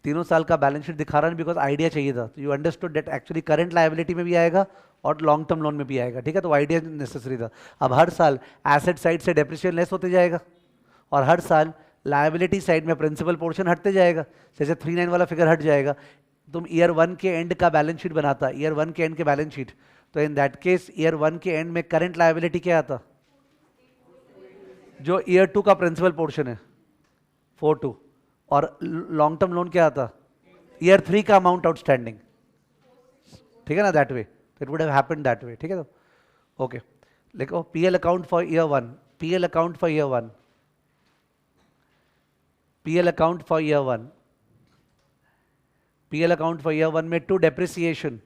तीनों साल का बैलेंस शीट दिखा रहा है बिकॉज आइडिया चाहिए था. तो you understood that actually current liability में भी आएगा और लॉन्ग टर्म लोन में भी आएगा. ठीक है, तो आइडिया नेसेसरी था. अब हर साल एसेट साइड से डेप्रिसिएशन लेस होते जाएगा और हर साल लायबिलिटी साइड में प्रिंसिपल पोर्शन हटते जाएगा. जैसे 39 वाला फिगर हट जाएगा. तुम ईयर 1 के एंड का बैलेंस शीट बनाता, ईयर 1 के एंड के बैलेंस शीट, तो इन दैट केस ईयर 1 के एंड में करंट लायबिलिटी क्या आता? जो ईयर 2 का प्रिंसिपल पोर्शन है 42, और लॉन्ग टर्म लोन क्या आता? ईयर 3 का अमाउंट आउटस्टैंडिंग. ठीक है ना, that way it would have happened that way. ठीक है, तो ओके लिखो PL account for year 1, PL account for year 1, PL account for year 1, PL account for year 1 में टू डेप्रिसिएशन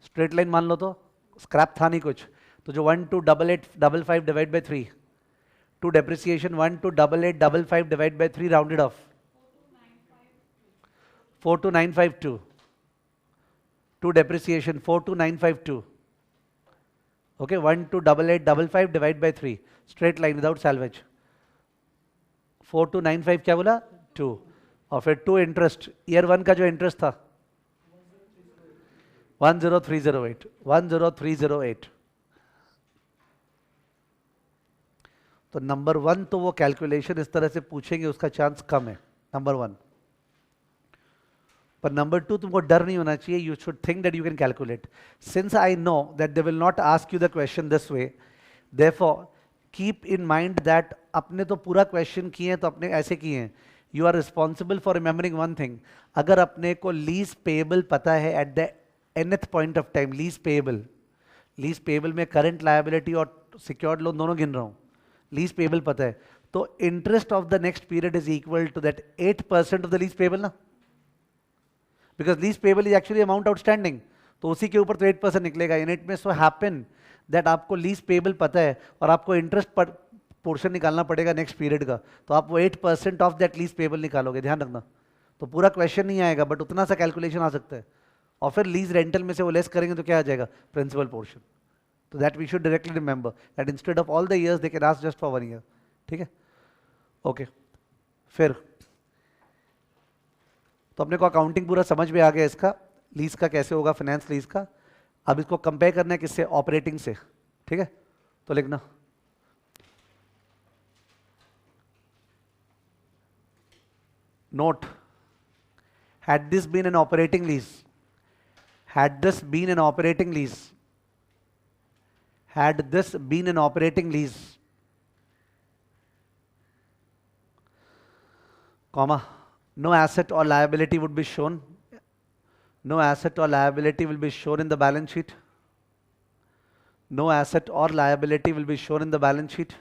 स्ट्रेट लाइन मान लो, तो स्क्रैप था नहीं कुछ, तो जो 128855 divide by 3, to depreciation 128855 divide by 3 rounded off 42952, to depreciation 42952. Okay, 128855 divide by 3 straight line without salvage. 4295 क्या बोला? 2. और फिर 2 इंटरेस्ट, ईयर 1 का जो इंटरेस्ट था 10308, 10308. तो नंबर 1 तो वो कैलकुलेशन इस तरह से पूछेंगे उसका चांस कम है, नंबर 1. पर नंबर टू, तुमको डर नहीं होना चाहिए. You should think that you can calculate. Since I know that they will not ask you the question this way, therefore keep in mind that अपने तो पूरा क्वेश्चन किए हैं तो अपने ऐसे किए हैं. You are responsible for remembering one thing. अगर अपने को लीज पेएबल पता है at the nth point of time, lease payable में करंट लायबिलिटी और सिक्योर्ड लोन दोनों गिन रहा हूं, लीज पेएबल पता है, तो interest of the next period is equal to that 8% of the lease payable ना, because lease payable is actually amount outstanding, तो उसी के ऊपर तो 8% निकलेगा. इन इट में सो हैपन दैट आपको लीज पेएबल पता है और आपको इंटरेस्ट पर पोर्शन निकालना पड़ेगा नेक्स्ट पीरियड का, तो आप वो 8% ऑफ दैट लीज पेएबल निकालोगे. ध्यान रखना. तो पूरा क्वेश्चन नहीं आएगा बट उतना सा कैलकुलेशन आ सकता है, और फिर लीज रेंटल में से वो लेस करेंगे तो क्या आ जाएगा, प्रिंसिपल पोर्शन. तो that we should directly remember that instead of all the years they can ask just for 1 year. ठीक है, ओके. फिर तो अपने को अकाउंटिंग पूरा समझ में आ गया इसका, लीज का कैसे होगा, फाइनेंस लीज का. अब इसको कंपेयर करना है किससे, ऑपरेटिंग से. ठीक है, तो लिखना note, had this been an operating lease, had this been an operating lease, had this been an operating lease, comma, no asset or liability would be shown, no asset or liability will be shown in the balance sheet, no asset or liability will be shown in the balance sheet,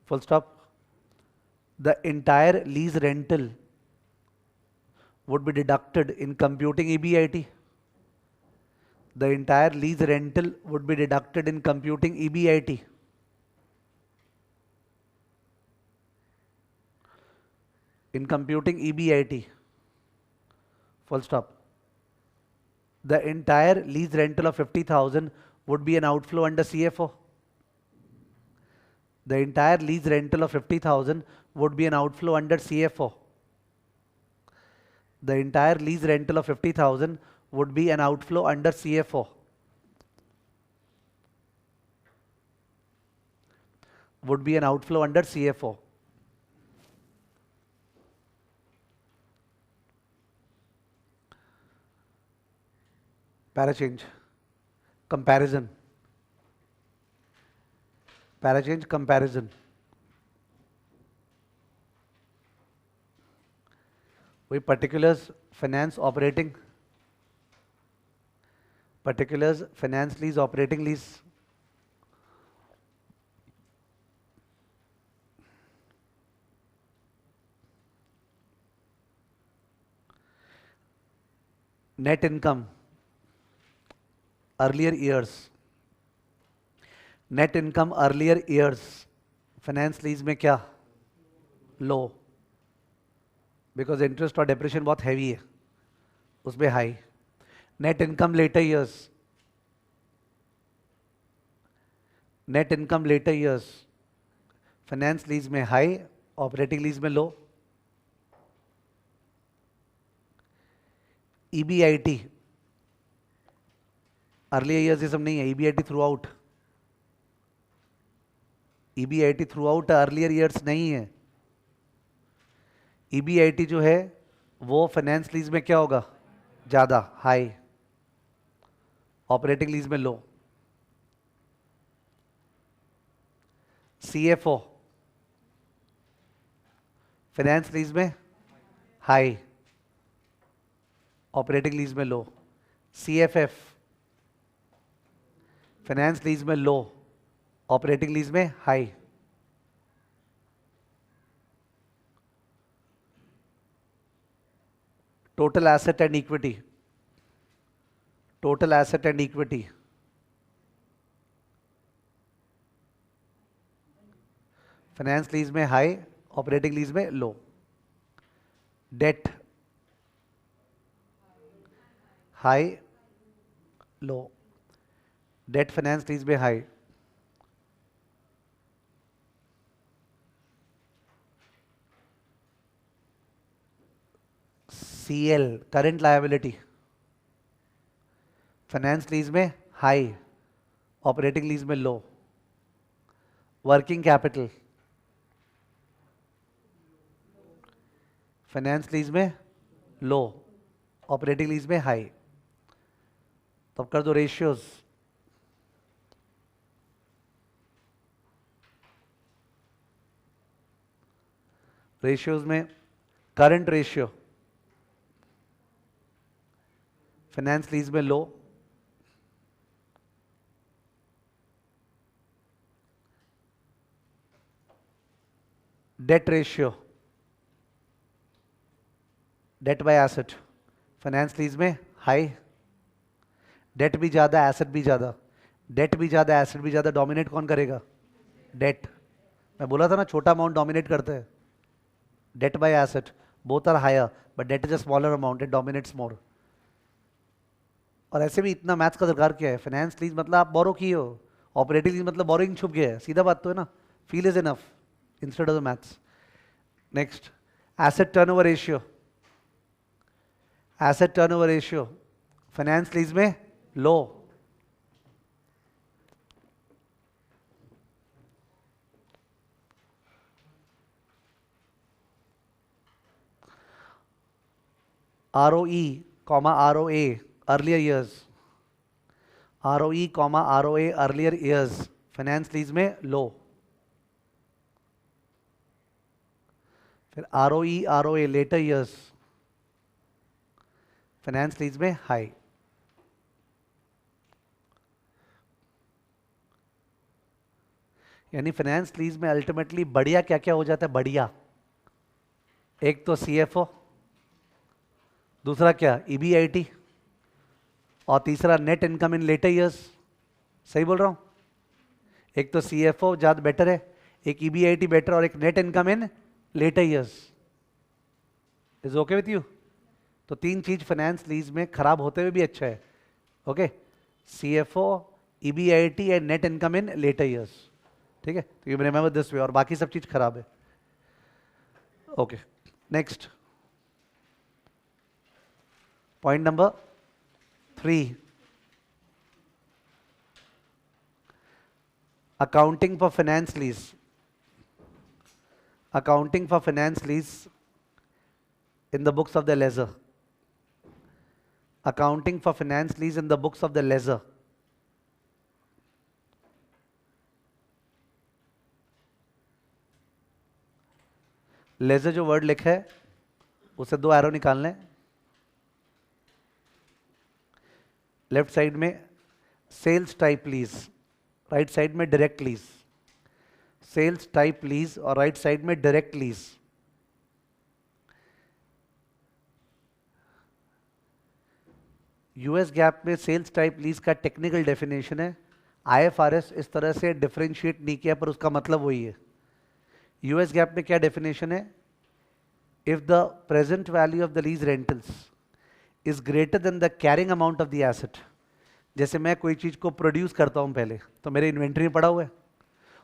full stop. The entire lease rental would be deducted in computing EBIT. The entire lease rental would be deducted in computing EBIT. In computing EBIT. Full stop. The entire lease rental of 50,000 would be an outflow under CFO. The entire lease rental of 50,000 would be an outflow under CFO. The entire lease rental of 50,000 would be an outflow under CFO. Would be an outflow under CFO. Para change. Comparison. Para change, comparison. We particulars, finance, operating. Particulars, finance lease, operating lease. Net income, earlier years. Net income earlier years. Finance lease में क्या? Low. Because interest और depreciation बहुत heavy है, उसमें high. Net income later years. Net income later years. Finance lease में high, operating lease में low. EBIT. Earlier years ये सब नहीं है, EBIT throughout. EBIT throughout earlier years नहीं है. EBIT जो है वो फाइनेंस लीज में क्या होगा, ज्यादा, हाई, ऑपरेटिंग लीज में लो. CFO फाइनेंस लीज में हाई, ऑपरेटिंग लीज में लो. CFF फाइनेंस लीज में लो, ऑपरेटिंग लीज में high. Total asset and equity. Total asset and equity. Finance lease में high, operating lease में low. Debt high, low. Debt finance lease में high. CL current liability finance lease में हाई, ऑपरेटिंग लीज में low. Working capital finance lease में लो, ऑपरेटिंग लीज में हाई। तो अब कर दो रेशियोज। रेशियोज में करंट रेशियो फाइनेंस लीज में low, debt ratio debt by asset finance lease में हाई। डेट भी ज्यादा एसेट भी ज्यादा, डेट भी ज्यादा एसेट भी ज्यादा, डोमिनेट कौन करेगा? डेट। मैं बोला था ना छोटा अमाउंट डोमिनेट करते हैं। Debt by asset both are higher but debt is a smaller amount, it dominates more. और ऐसे भी इतना मैथ्स का दरकार क्या है? फाइनेंस लीज मतलब आप बोरो किए हो, ऑपरेटिंग लीज मतलब बोरोइंग छुप गया है, सीधा बात तो है ना। Feel is enough instead of the maths. Next, asset turnover ratio, asset turnover ratio finance lease में लो, ROE, ROA earlier years, ROE, ROA earlier years finance lease में लो। फिर ROE, ROA later years finance lease में हाई। यानी फाइनेंस लीज में अल्टीमेटली बढ़िया क्या क्या हो जाता है? बढ़िया, एक तो CFO, दूसरा क्या? EBIT, और तीसरा net income in later years. सही बोल रहा हूं? एक तो CFO ज्यादा बेटर है, एक EBIT बेटर, और एक net income in later years. Is okay with you? तो तीन चीज फाइनेंस लीज में खराब होते हुए भी अच्छा है। Okay, CFO, EBIT and net income in later years. ठीक है, तो यू रिमेंबर दिस वे, और बाकी सब चीज खराब है। Okay, next point number 3, accounting for finance lease, accounting for finance lease in the books of the ledger, accounting for finance lease in the books of the ledger। Ledger जो वर्ड लिखा है उसे दो एरो निकालने, लेफ्ट साइड में sales type lease, right side में direct lease. Sales type lease और राइट साइड में डायरेक्ट लीज। यूएस गैप में सेल्स टाइप लीज का टेक्निकल डेफिनेशन है, IFRS इस तरह से डिफरेंशिएट नहीं किया पर उसका मतलब वही है। यूएस गैप में क्या डेफिनेशन है? If the present value of the lease rentals is greater then the carrying amount of the asset. जैसे मैं कोई चीज को प्रोड्यूस करता हूं पहले, तो मेरे इन्वेंट्री में पड़ा हुआ है,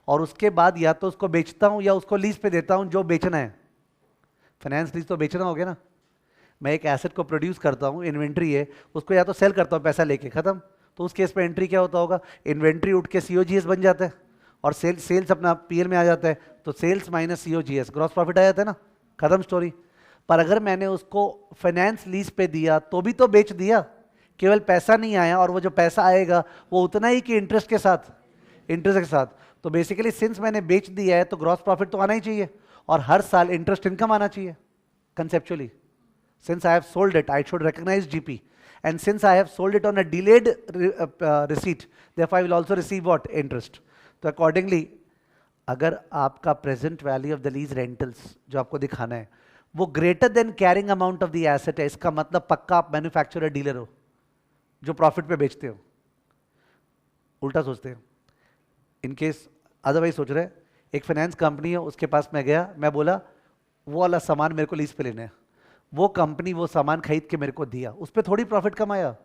और उसके बाद या तो उसको बेचता हूं या उसको लीज पे देता हूं जो बेचना है। फाइनेंस लीज तो बेचना हो गया ना। मैं एक एसेट को प्रोड्यूस करता हूं, इन्वेंट्री है, उसको या तो सेल करता हूं पैसा लेके, खत्म। तो उस केस पे एंट्री क्या होता होगा? इन्वेंट्री उठ के COGS बन जाता है, और सेल्स अपना PL में आ जाता है, तो sales minus COGS gross profit आ जाता है ना, खत्म स्टोरी। पर अगर मैंने उसको फाइनेंस लीज पे दिया तो भी तो बेच दिया, केवल पैसा नहीं आया, और वो जो पैसा आएगा वो उतना ही कि इंटरेस्ट के साथ, इंटरेस्ट के साथ। तो बेसिकली सिंस मैंने बेच दिया है तो ग्रॉस प्रॉफिट तो आना ही चाहिए, और हर साल इंटरेस्ट इनकम आना चाहिए conceptually. Since I have sold it, I should recognize GP. And since I have sold it on a delayed receipt, therefore I will also receive what? Interest. तो accordingly, अगर आपका present value of the lease rentals जो आपको दिखाना है वो greater than carrying amount of the asset है, इसका मतलब पक्का आप मैन्युफैक्चरर डीलर हो जो प्रॉफिट पे बेचते हो। उल्टा सोचते हो। इन केस अदरवाइज सोच रहे, एक फाइनेंस कंपनी है, उसके पास मैं गया, मैं बोला वो वाला सामान मेरे को लीज पे लेना है, वो कंपनी वो सामान खरीद के मेरे को दिया, उस पर थोड़ी प्रॉफिट कमाया,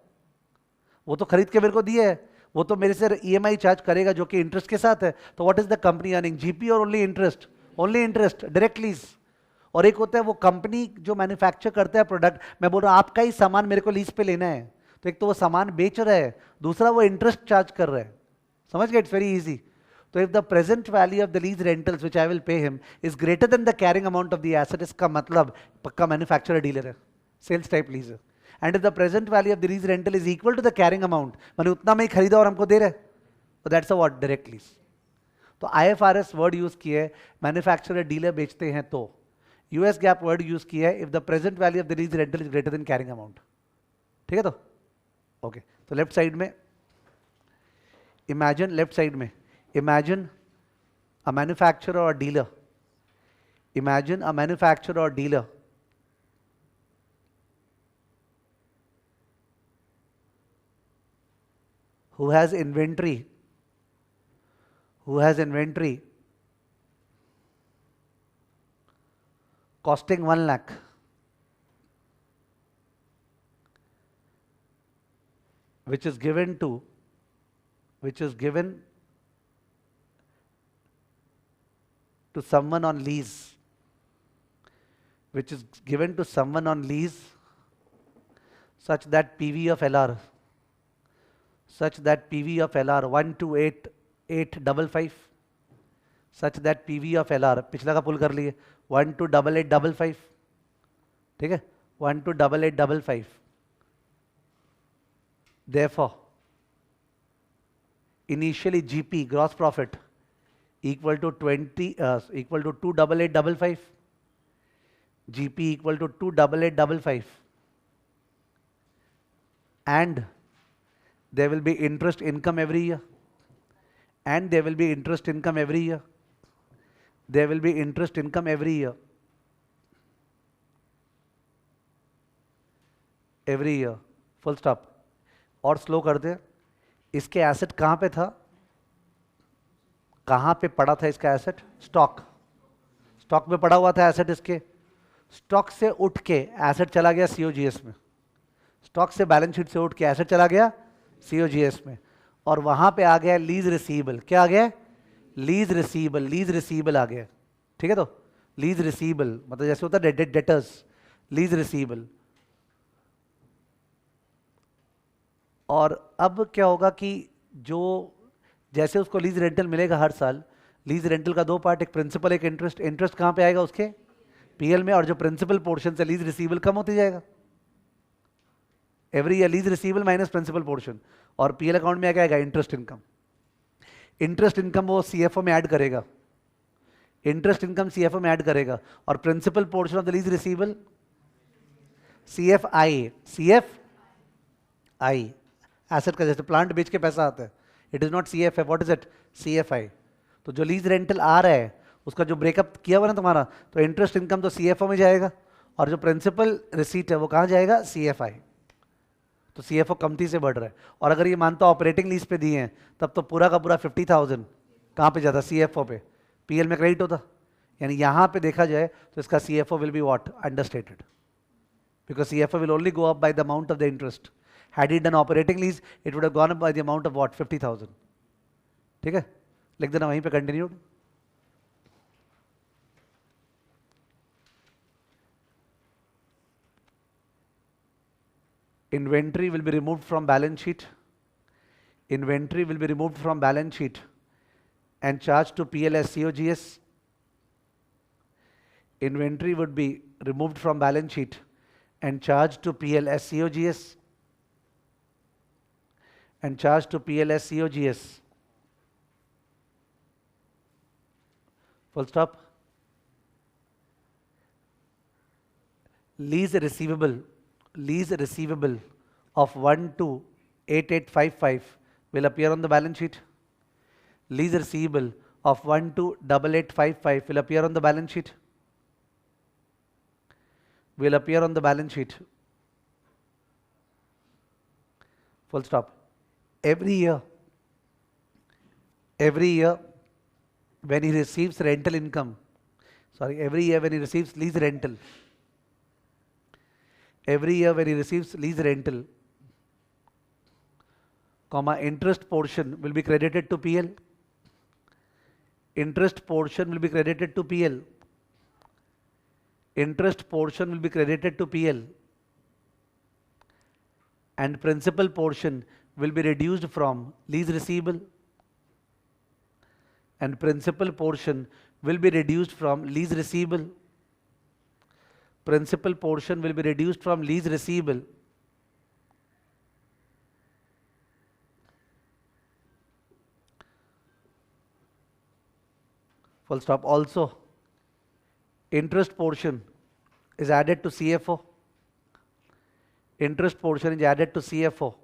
वो तो खरीद के मेरे को दिया है, वो तो मेरे से EMI चार्ज करेगा जो कि इंटरेस्ट के साथ है। तो what is the company earning? GP और only interest? Only interest, direct lease. और एक होता है वो कंपनी जो मैन्युफैक्चर करता है प्रोडक्ट, मैं बोल रहा हूं आपका ही सामान मेरे को लीज पे लेना है, तो एक तो वो सामान बेच रहा है, दूसरा वो इंटरेस्ट चार्ज कर रहा है। समझ गए? It's very easy. तो if the present value of the lease rentals which I will pay him is greater than the carrying amount of the asset, इसका मतलब पक्का manufacturer dealer है, sales type lease है. And if the present value of the lease rental is equal to the carrying amount, माने उतना में ही खरीदा और हमको दे रहे, तो that's a what? Direct lease. तो IFRS वर्ड यूज किया है, मैन्युफैक्चरर डीलर बेचते हैं तो. US गैप वर्ड यूज किया है, if the present value of the lease rental is greater then carrying amount. ठीक है तो ओके. तो लेफ्ट साइड में इमेजिन, लेफ्ट साइड में इमेजिन अ मैन्युफैक्चरर और डीलर, इमेजिन अ मैन्युफैक्चरर और dealer who has inventory costing 1 lakh, which is given to someone on lease, such that PV of LR 128,855, such that PV of LR, पिछला का पुल कर लिए, 128,855, ठीक है, 128,855. Therefore, initially GP, gross profit, equal to 288,855, GP equal to 288,855, and there will be interest income every year, every year, full stop. और स्लो कर दे. इसके एसेट कहां पे था, कहां पे पड़ा था इसका एसेट? स्टॉक में पड़ा हुआ था एसेट. इसके स्टॉक से उठ के एसेट चला गया COGS में, स्टॉक से बैलेंस शीट से उठ के एसेट चला गया COGS में, और वहां पे आ गया लीज रिसीवेबल. क्या आ गया? लीज रिसीवेबल आ गया. ठीक है, तो लीज रिसीवेबल मतलब जैसे होता है डेटर्स, लीज रिसीवेबल. और अब क्या होगा कि जो जैसे उसको लीज रेंटल मिलेगा हर साल, लीज रेंटल का दो पार्ट, एक प्रिंसिपल एक इंटरेस्ट. इंटरेस्ट कहां पे आएगा? उसके पीएल में, और जो प्रिंसिपल पोर्शन से लीज रिसीवेबल कम होती जाएगा every year. Lease receivable minus principal portion, और पीएल अकाउंट में क्या आएगा? Interest income. इंटरेस्ट इनकम वो सीएफओ में ऐड करेगा, और principal portion of the lease receivable CFI. Asset का जैसे प्लांट बेच के पैसा आता है, it is not CFI. What is it? CFI. तो जो लीज रेंटल आ रहा है उसका जो ब्रेकअप किया हुआ ना तुम्हारा, तो इंटरेस्ट इनकम तो सीएफओ में जाएगा, और जो प्रिंसिपल रिसीट है वो कहां जाएगा? सीएफआई. तो सीएफओ कमती से बढ़ रहा है. और अगर ये मानता ऑपरेटिंग लीज पे दिए हैं, तब तो पूरा का पूरा 50,000 कहां पे जाता? सीएफओ पे. पीएल में क्रेडिट होता. यानी यहां पे देखा जाए तो इसका CFO will be what? Understated, because CFO will only go up by the amount of the interest. Had he done operating lease, it would have gone up by the amount of what? 50,000. ठीक है, लिख देना वहीं पे. Continued. Inventory will be removed from balance sheet. And charged to PL as COGS. Inventory would be removed from balance sheet and charged to PL as COGS. Full stop. Lease receivable of 128,855 will appear on the balance sheet. Lease receivable of 128,855 will appear on the balance sheet. Full stop. Every year when he receives rental income, every year when he receives lease rental, interest portion will be credited to PL. Interest portion will be credited to PL. And principal portion will be reduced from lease receivable. and principal portion will be reduced from lease receivable. Principal portion will be reduced from lease receivable. Full stop. Also, interest portion is added to CFO. Interest portion is added to CFO.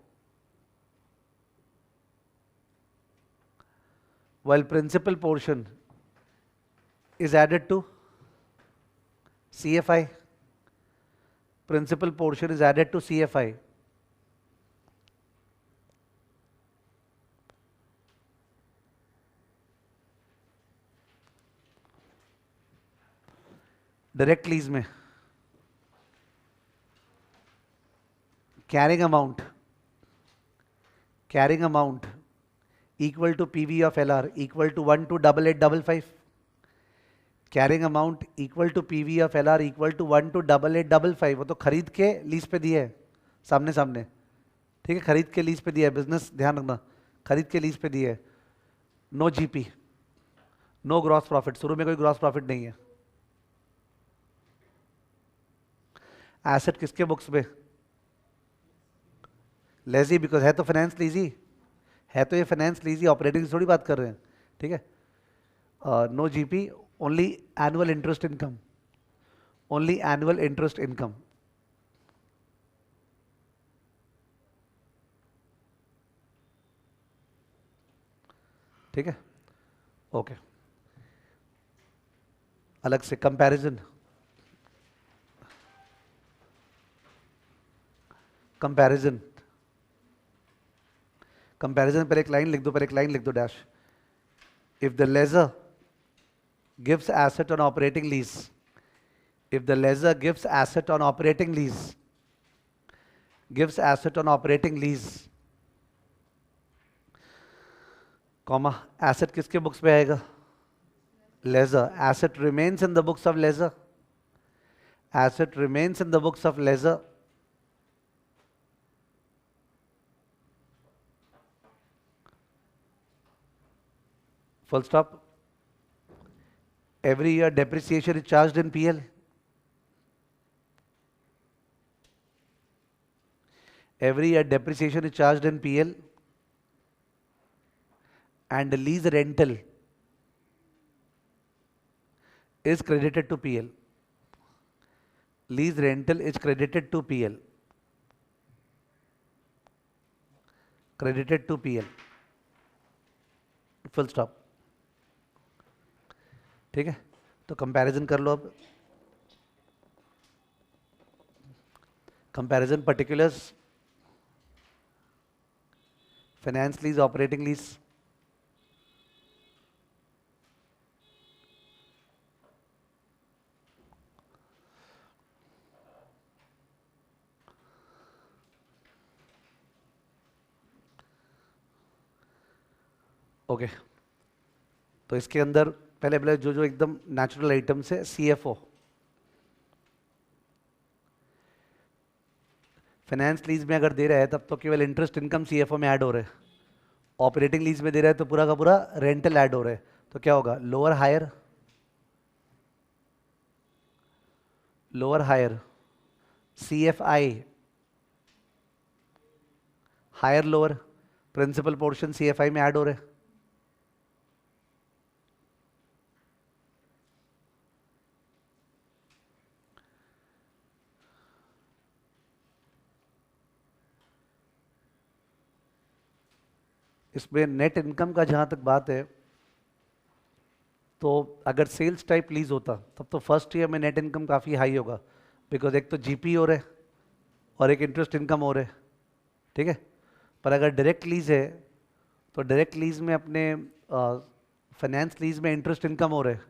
While principal portion is added to CFI. Principal portion is added to CFI. Direct lease में carrying amount equal to PV of LR equal to 1 to 8855. Carrying amount equal to PV of LR equal to 1 to 8855. वो तो खरीद के लीज पे दिए है, सामने सामने, ठीक है, खरीद के लीज पे दिया है, बिजनेस ध्यान रखना, खरीद के लीज पे दिए है. No GP, no gross profit, शुरू में कोई ग्रॉस प्रॉफिट नहीं है. एसेट किसके बुक्स पे? लेजी, बिकॉज है तो फाइनेंस लीजी, है तो ये फाइनेंस लीजी, ऑपरेटिंग थोड़ी बात कर रहे हैं, ठीक है. No GP, only annual interest income, only annual interest income. ठीक है, ओके. अलग से कंपैरिजन, कंपैरिजन, कंपैरिजन पर एक लाइन लिख दो, पर एक लाइन लिख दो dash. If the lessor gives asset on operating lease, if the lessor gives asset on operating lease, gives asset on operating lease, comma, asset किसके बुक्स पे आएगा? Lessor. Asset remains in the books of lessor. Asset remains in the books of lessor. Full stop. Every year depreciation is charged in PL. Every year depreciation is charged in PL, and the lease rental is credited to PL. Lease rental is credited to PL. Credited to PL. Full stop. ठीक है, तो कंपैरिजन कर लो अब. Comparison particulars, finance lease, operating lease. Okay, तो इसके अंदर पहले पहले जो जो एकदम नेचुरल आइटम्स है, सीएफओ, फाइनेंस लीज में अगर दे रहा है तब तो केवल इंटरेस्ट इनकम सीएफओ में ऐड हो रहा है. ऑपरेटिंग लीज में दे रहा है तो पूरा का पूरा रेंटल ऐड हो रहा है. तो क्या होगा? Lower higher, lower higher, CFI, higher lower, principal portion CFI में ऐड हो रहा है. इसमें नेट इनकम का जहां तक बात है, तो अगर सेल्स टाइप लीज होता तब तो फर्स्ट ईयर में नेट इनकम काफ़ी हाई होगा, बिकॉज एक तो जीपी हो रहा है और एक इंटरेस्ट इनकम हो रहा है, ठीक है. पर अगर डायरेक्ट लीज है तो डायरेक्ट लीज में अपने फाइनेंस लीज में इंटरेस्ट इनकम हो रहा है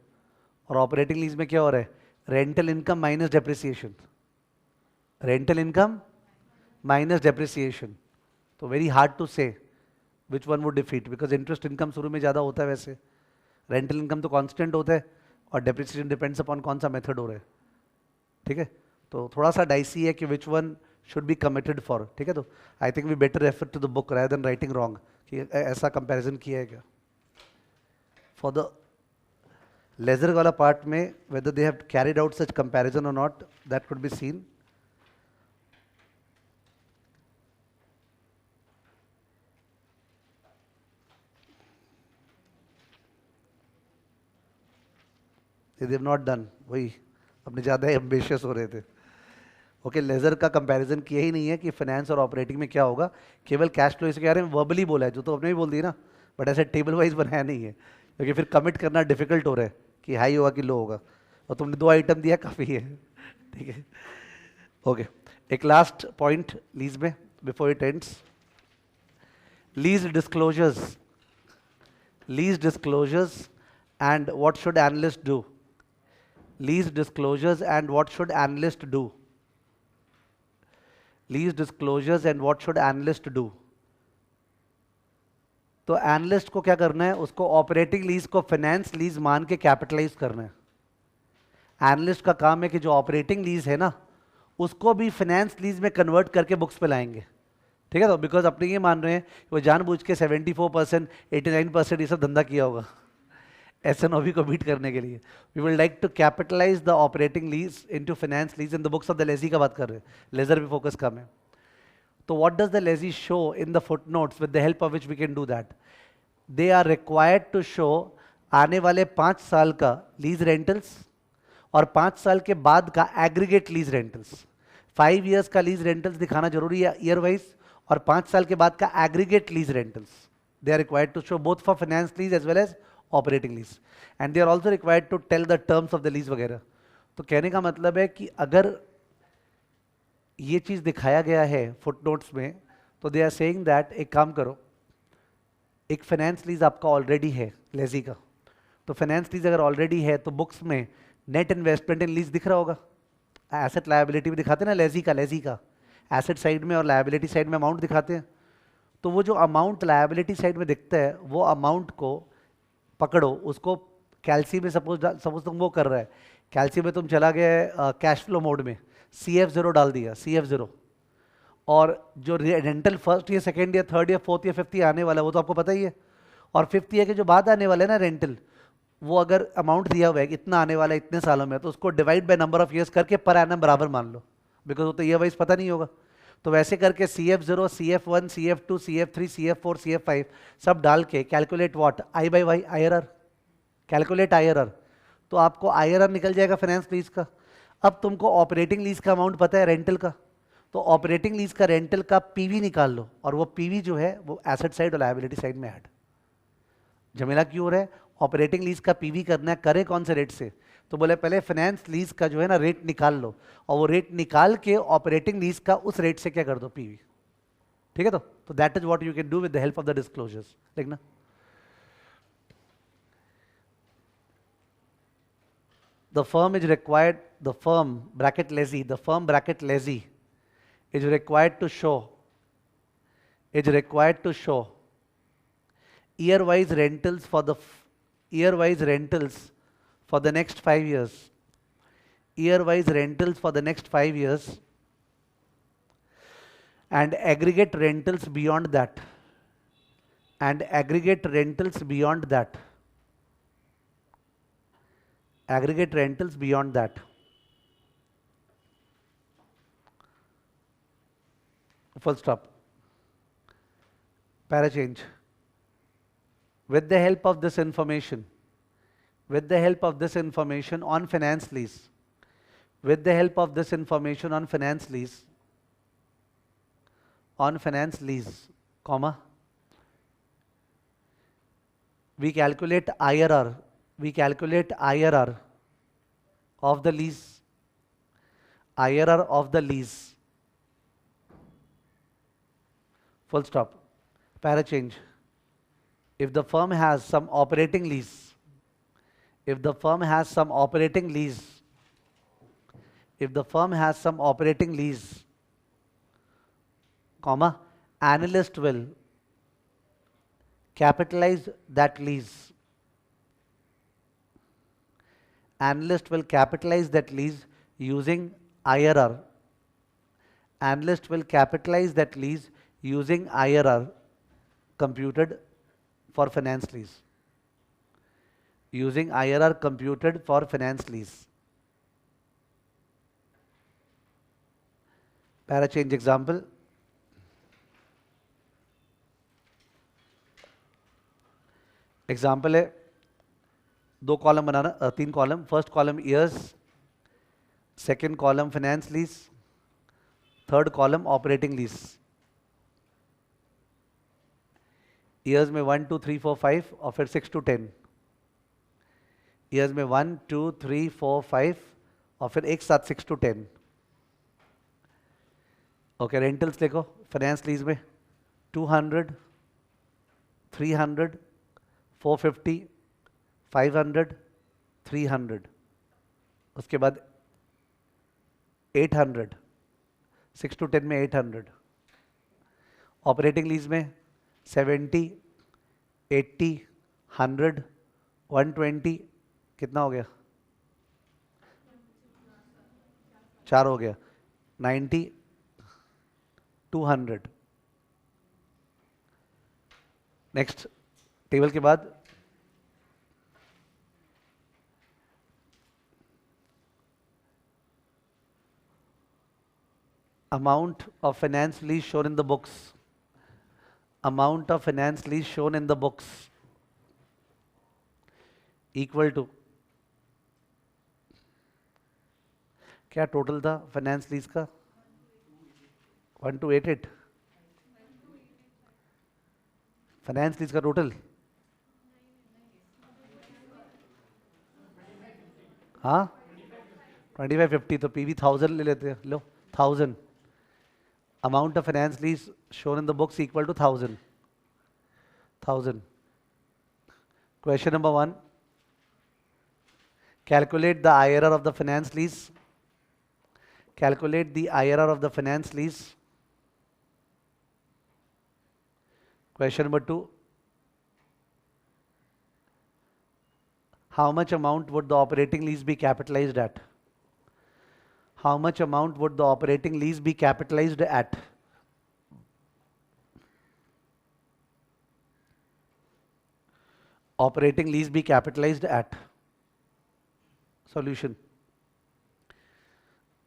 और ऑपरेटिंग लीज में क्या हो रहा है? Rental income minus depreciation, rental income minus depreciation. तो वेरी हार्ड टू से which one would defeat, because interest income शुरू में ज़्यादा होता है, वैसे रेंटल इनकम तो कांस्टेंट होता है और डेप्रिसिएशन डिपेंड्स अपॉन कौन सा मेथड हो रहा है, ठीक है. तो थोड़ा सा डाइसी है कि which one should be committed for, ठीक है. तो I think we better refer to the book rather than writing wrong कि ऐसा कंपैरिजन किया है क्या. for the lessor wala part mein, whether they have carried out such comparison or not, that could be seen. They have not done. वही अपने ज़्यादा एम्बिशियस हो रहे थे. ओके, लेजर का कंपैरिजन किया ही नहीं है कि फाइनेंस और ऑपरेटिंग में क्या होगा, केवल कैश फ्लो इसके बारे में वर्बली बोला है, जो तो अपने भी बोल दिया ना, बट ऐसे टेबल वाइज बनाया नहीं है, क्योंकि फिर कमिट करना डिफिकल्ट हो रहा है कि हाई होगा कि लो होगा, और तुमने 2 आइटम दिया काफ़ी है. ठीक है, ओके. एक लास्ट पॉइंट लीज में before it ends. Lease disclosures. Lease disclosures and what should analysts do? Lease disclosures and what should analysts do? Lease disclosures and what should analysts do? तो एनालिस्ट को क्या करना है, उसको ऑपरेटिंग लीज को फाइनेंस लीज मान के कैपिटलाइज करना है. एनालिस्ट का काम है कि जो ऑपरेटिंग लीज है ना, उसको भी फाइनेंस लीज में कन्वर्ट करके बुक्स पे लाएंगे. ठीक है, तो बिकॉज अपने ये मान रहे हैं वो जानबूझ के 74%, 89% ये सब धंधा किया होगा एसएनओबी को बीट करने के लिए. We will like to capitalize the operating lease into finance lease in the books of the lessee का बात कर रहे हैं, लेजर पे फोकस कम है. तो what does the lessee show in the footnotes with the help of which we can do that? They are required to show आने वाले 5 साल का लीज रेंटल्स और 5 साल के बाद का एग्रीगेट लीज रेंटल्स. 5 ईयर्स का लीज रेंटल्स दिखाना जरूरी है ईयर वाइज, और 5 साल के बाद का aggregate lease rentals. They are required to show both for finance lease as well as operating lease, and they are also required to tell the terms of the lease वगैरह. तो कहने का मतलब है कि अगर ये चीज दिखाया गया है फुटनोट्स में, तो दे आर सेइंग दैट एक काम करो, एक फाइनेंस लीज आपका ऑलरेडी है लेजी का, तो फाइनेंस लीज अगर ऑलरेडी है तो बुक्स में नेट इन्वेस्टमेंट इन लीज दिख रहा होगा. एसेट लायबिलिटी भी दिखाते हैं ना लेजी का एसेट साइड में और लायबिलिटी साइड में अमाउंट दिखाते हैं. तो वो जो अमाउंट लायबिलिटी साइड में दिखता है, वो अमाउंट को पकड़ो, उसको कैल्सी में सपोज तुम वो कर रहा है, कैल्सी में तुम चला गया कैश फ्लो मोड में, CF0 डाल दिया, CF0, और जो rental first year, second year, third year, fourth year, fifth year आने वाला है वो तो आपको पता ही है, और फिफ्थ ईयर के जो बाद आने वाले हैं ना रेंटल, वो अगर अमाउंट दिया हुआ है कि इतना आने वाला है इतने सालों में, तो उसको divide by number of years करके पर एनम बराबर मान लो, बिकॉज वो तो ईयर वाइज पता नहीं होगा. तो वैसे करके CF0, CF1, CF2, CF3, CF4, CF5 सब डाल के calculate what, I by Y, IRR, calculate IRR, तो आपको IRR निकल जाएगा फाइनेंस लीज का. अब तुमको ऑपरेटिंग लीज का अमाउंट पता है रेंटल का, तो ऑपरेटिंग लीज का रेंटल का पीवी निकाल लो, और वो पीवी जो है वो एसेट साइड और लायबिलिटी साइड में ऐड. झमेला क्यों हो रहा है? ऑपरेटिंग लीज का पीवी करना है, करे कौन से रेट से? तो बोले पहले फाइनेंस लीज का जो है ना रेट निकाल लो, और वो रेट निकाल के ऑपरेटिंग लीज का उस रेट से क्या कर दो, पीवी. ठीक है, तो that is what you can do with the help of the disclosures. देखना, the firm is required, the firm bracket lazy, the firm bracket lazy is required to show year-wise rentals for the year-wise rentals for the next 5 years, year-wise rentals for the next 5 years, and aggregate rentals beyond that, and aggregate rentals beyond that, aggregate rentals beyond that. Full stop. Para change. With the help of this information, with the help of this information on finance lease, with the help of this information on finance lease, comma, we calculate IRR, of the lease, IRR of the lease. Full stop. Para change. If the firm has some operating lease, if the firm has some operating lease, comma, analyst will capitalize that lease. Analyst will capitalize that lease using IRR. Analyst will capitalize that lease using IRR computed for finance lease. using IRR computed for finance lease. Para change example. Example है, दो कॉलम बनाना, तीन column. First column years, second column finance lease, third column operating lease. Years में 1 2 3 4 5 और फिर 6 to 10. ईयर्स में 1 2 3 4 5 और फिर एक साथ 6 to 10. ओके, रेंटल्स देखो. फाइनेंस लीज में 200, 300, 450, 500, 300. उसके बाद 800, 6 to 10 में 800. ऑपरेटिंग लीज में 70, 80, 100, 120. कितना हो गया? 4 हो गया. 90, 200. नेक्स्ट टेबल के बाद amount of finance lease shown in the books. Amount of finance lease shown in the books equal to, क्या टोटल था फाइनेंस लीज का? 1288. फाइनेंस लीज का टोटल, हाँ 2550. तो पीवी 1000 ले लेते हैं. लो 1000. Amount of finance lease shown in the books equal to 1000. 1000. Question number 1. Calculate the IRR of the finance lease. Calculate the IRR of the finance lease. Question number 2. How much amount would the operating lease be capitalized at? How much amount would the operating lease be capitalized at? Operating lease be capitalized at. Solution.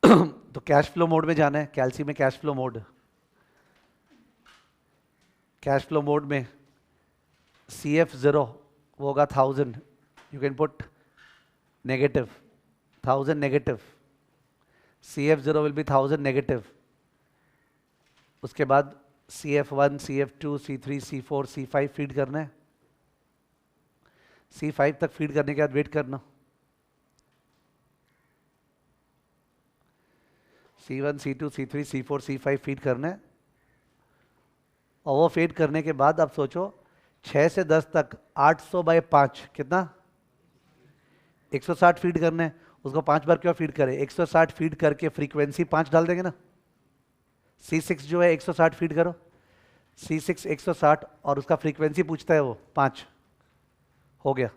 तो कैश फ्लो मोड में जाना है. कैल्सी में cash flow mode. Cash flow mode में CF0 वो होगा 1000. You can put negative. 1000 negative. CF0 will be 1000 negative. उसके बाद CF1, CF2, C3, C4, C5 feed करना है. C5 तक फीड करने के बाद वेट करना. C1, C2, C3, C4, C5 feed करना है. और वो फीड करने के बाद आप सोचो 6 से 10 तक 800 बाय 5 कितना? 160 फीड करने हैं. उसको 5 बार क्यों फीड करें? 160 फीड करके फ्रीक्वेंसी 5 डाल देंगे ना. C6 जो है 160 फीड करो. C6 160 और उसका फ्रीक्वेंसी पूछता है वो 5. हो गया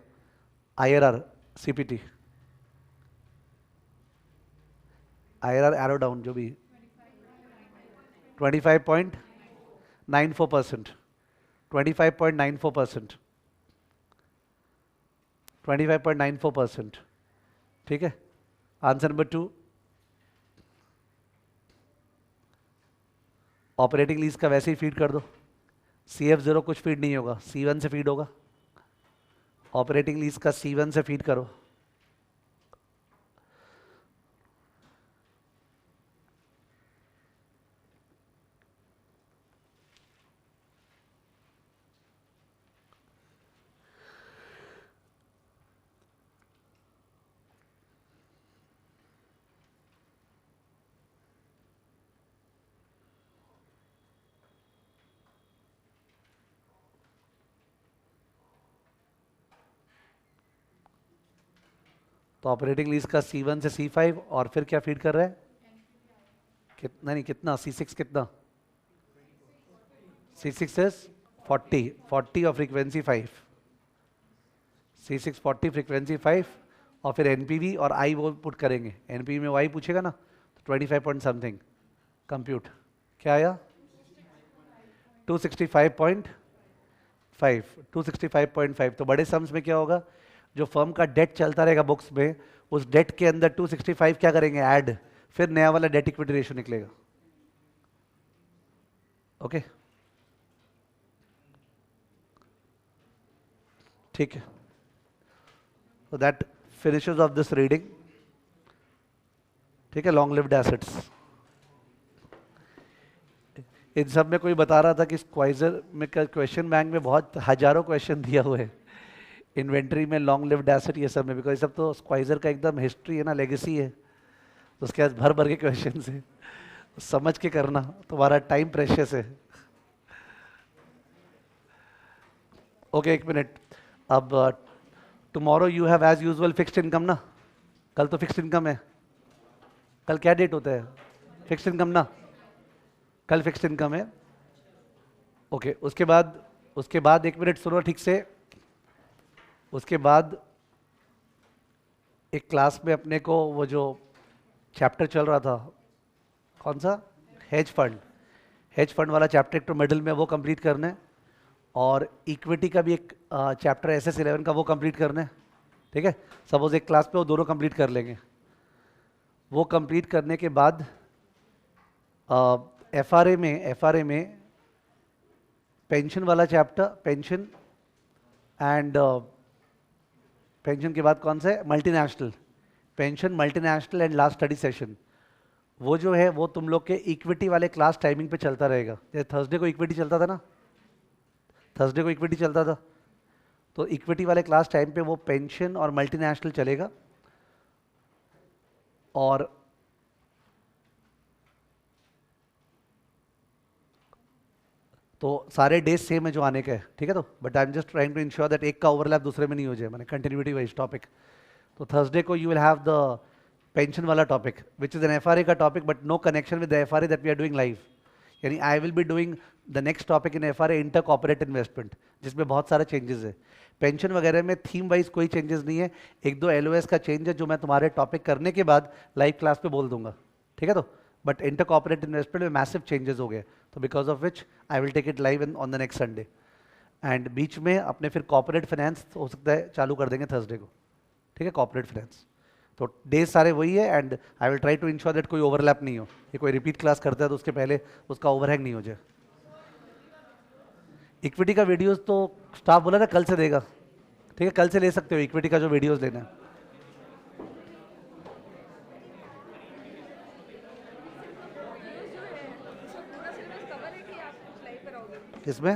IRR CPT. IRR arrow down जो भी 25.94%. 25.94%. 25.94%. ठीक है. Answer number 2. ऑपरेटिंग लीज का वैसे ही फीड कर दो. CF0 कुछ फीड नहीं होगा, C1 से फीड होगा. ऑपरेटिंग लीज का C1 से फीड करो. तो ऑपरेटिंग लीज का C1 से C5 और फिर क्या फीड कर रहा है? कितना नहीं कितना C6 कितना? C6 is 40. 40 और फ्रीक्वेंसी 5. C6 40 फ्रीक्वेंसी 5 और फिर NPV और I वो पुट करेंगे. NPV में Y पूछेगा ना तो 25 पॉइंट समथिंग. कंप्यूट क्या आया? 265.5. 265.5. तो बड़े सम्स में क्या होगा? जो फर्म का डेट चलता रहेगा बुक्स में, उस डेट के अंदर 265 क्या करेंगे, ऐड, फिर नया वाला डेट इक्विटी रेशियो निकलेगा। ओके ठीक है, so that finishes of this reading। ठीक है, लॉन्ग लिव्ड एसेट्स। इन सब में कोई बता रहा था कि स्क्वाइजर में क्वेश्चन बैंक में बहुत हजारों क्वेश्चन दिया हुए हैं, इन्वेंट्री में, लॉन्ग लिव्ड एसेट, ये सब में, बिकॉज सब तो स्क्वाइजर का एकदम हिस्ट्री है ना, लेगेसी है, तो उसके बाद भर भर के क्वेश्चन है, तो समझ के करना, तुम्हारा टाइम प्रेशियस है। ओके एक मिनट, अब tomorrow you have as usual fixed income ना, कल तो फिक्स्ड इनकम है, कल क्या डेट होता है, फिक्स्ड इनकम ना, कल फिक्स्ड इनकम है। ओके उसके बाद एक मिनट सुनो ठीक से, उसके बाद एक क्लास में अपने को वो जो चैप्टर चल रहा था, कौन सा, हेज फंड वाला चैप्टर एक तो मिडिल में वो कंप्लीट करना है, और इक्विटी का भी एक चैप्टर SS11 का वो कंप्लीट करना है। ठीक है, सपोज एक क्लास पे वो दोनों कंप्लीट कर लेंगे। वो कंप्लीट करने के बाद FRA में पेंशन वाला चैप्टर, पेंशन के बाद कौन सा है, multinational, pension, multinational and last study session, वो जो है वो तुम लोग के इक्विटी वाले क्लास टाइमिंग पे चलता रहेगा। जैसे थर्सडे को इक्विटी चलता था ना, थर्सडे को इक्विटी चलता था, तो इक्विटी वाले क्लास टाइम पे वो पेंशन और मल्टीनेशनल चलेगा, और तो सारे डेज सेम है जो आने का है। ठीक है, तो but I am just trying to ensure that एक का ओवरलैप दूसरे में नहीं हो जाए, मैंने कंटिन्यूटी वाइज टॉपिक। तो थर्सडे को you will have the pension वाला topic which is an FRA का topic, but no connection with the FRA that we are doing live, यानी I will be doing the next topic in FRA, inter corporate investment, जिसमें बहुत सारे चेंजेस है। पेंशन वगैरह में थीम वाइज कोई चेंजेस नहीं है, एक दो LOS का चेंज है जो मैं तुम्हारे टॉपिक करने के बाद लाइव क्लास पे बोल दूंगा। ठीक है, तो बट इंटर कॉर्पोरेट इन्वेस्टमेंट में मैसिव चेंजेस हो गए, तो because of which I will take it live on the next Sunday, and बीच में अपने फिर कॉर्पोरेट फाइनेंस हो सकता है चालू कर देंगे थर्सडे को। ठीक है, कॉर्पोरेट फाइनेंस, तो डेज सारे वही है, and I will try to ensure that कोई ओवरलैप नहीं हो, ये कोई रिपीट क्लास करता है तो उसके पहले उसका ओवरहैंग नहीं हो जाए। इक्विटी का वीडियोस तो स्टाफ बोला ना कल से देगा। ठीक है, कल से ले सकते हो इक्विटी का जो वीडियोस लेना है। किसमें?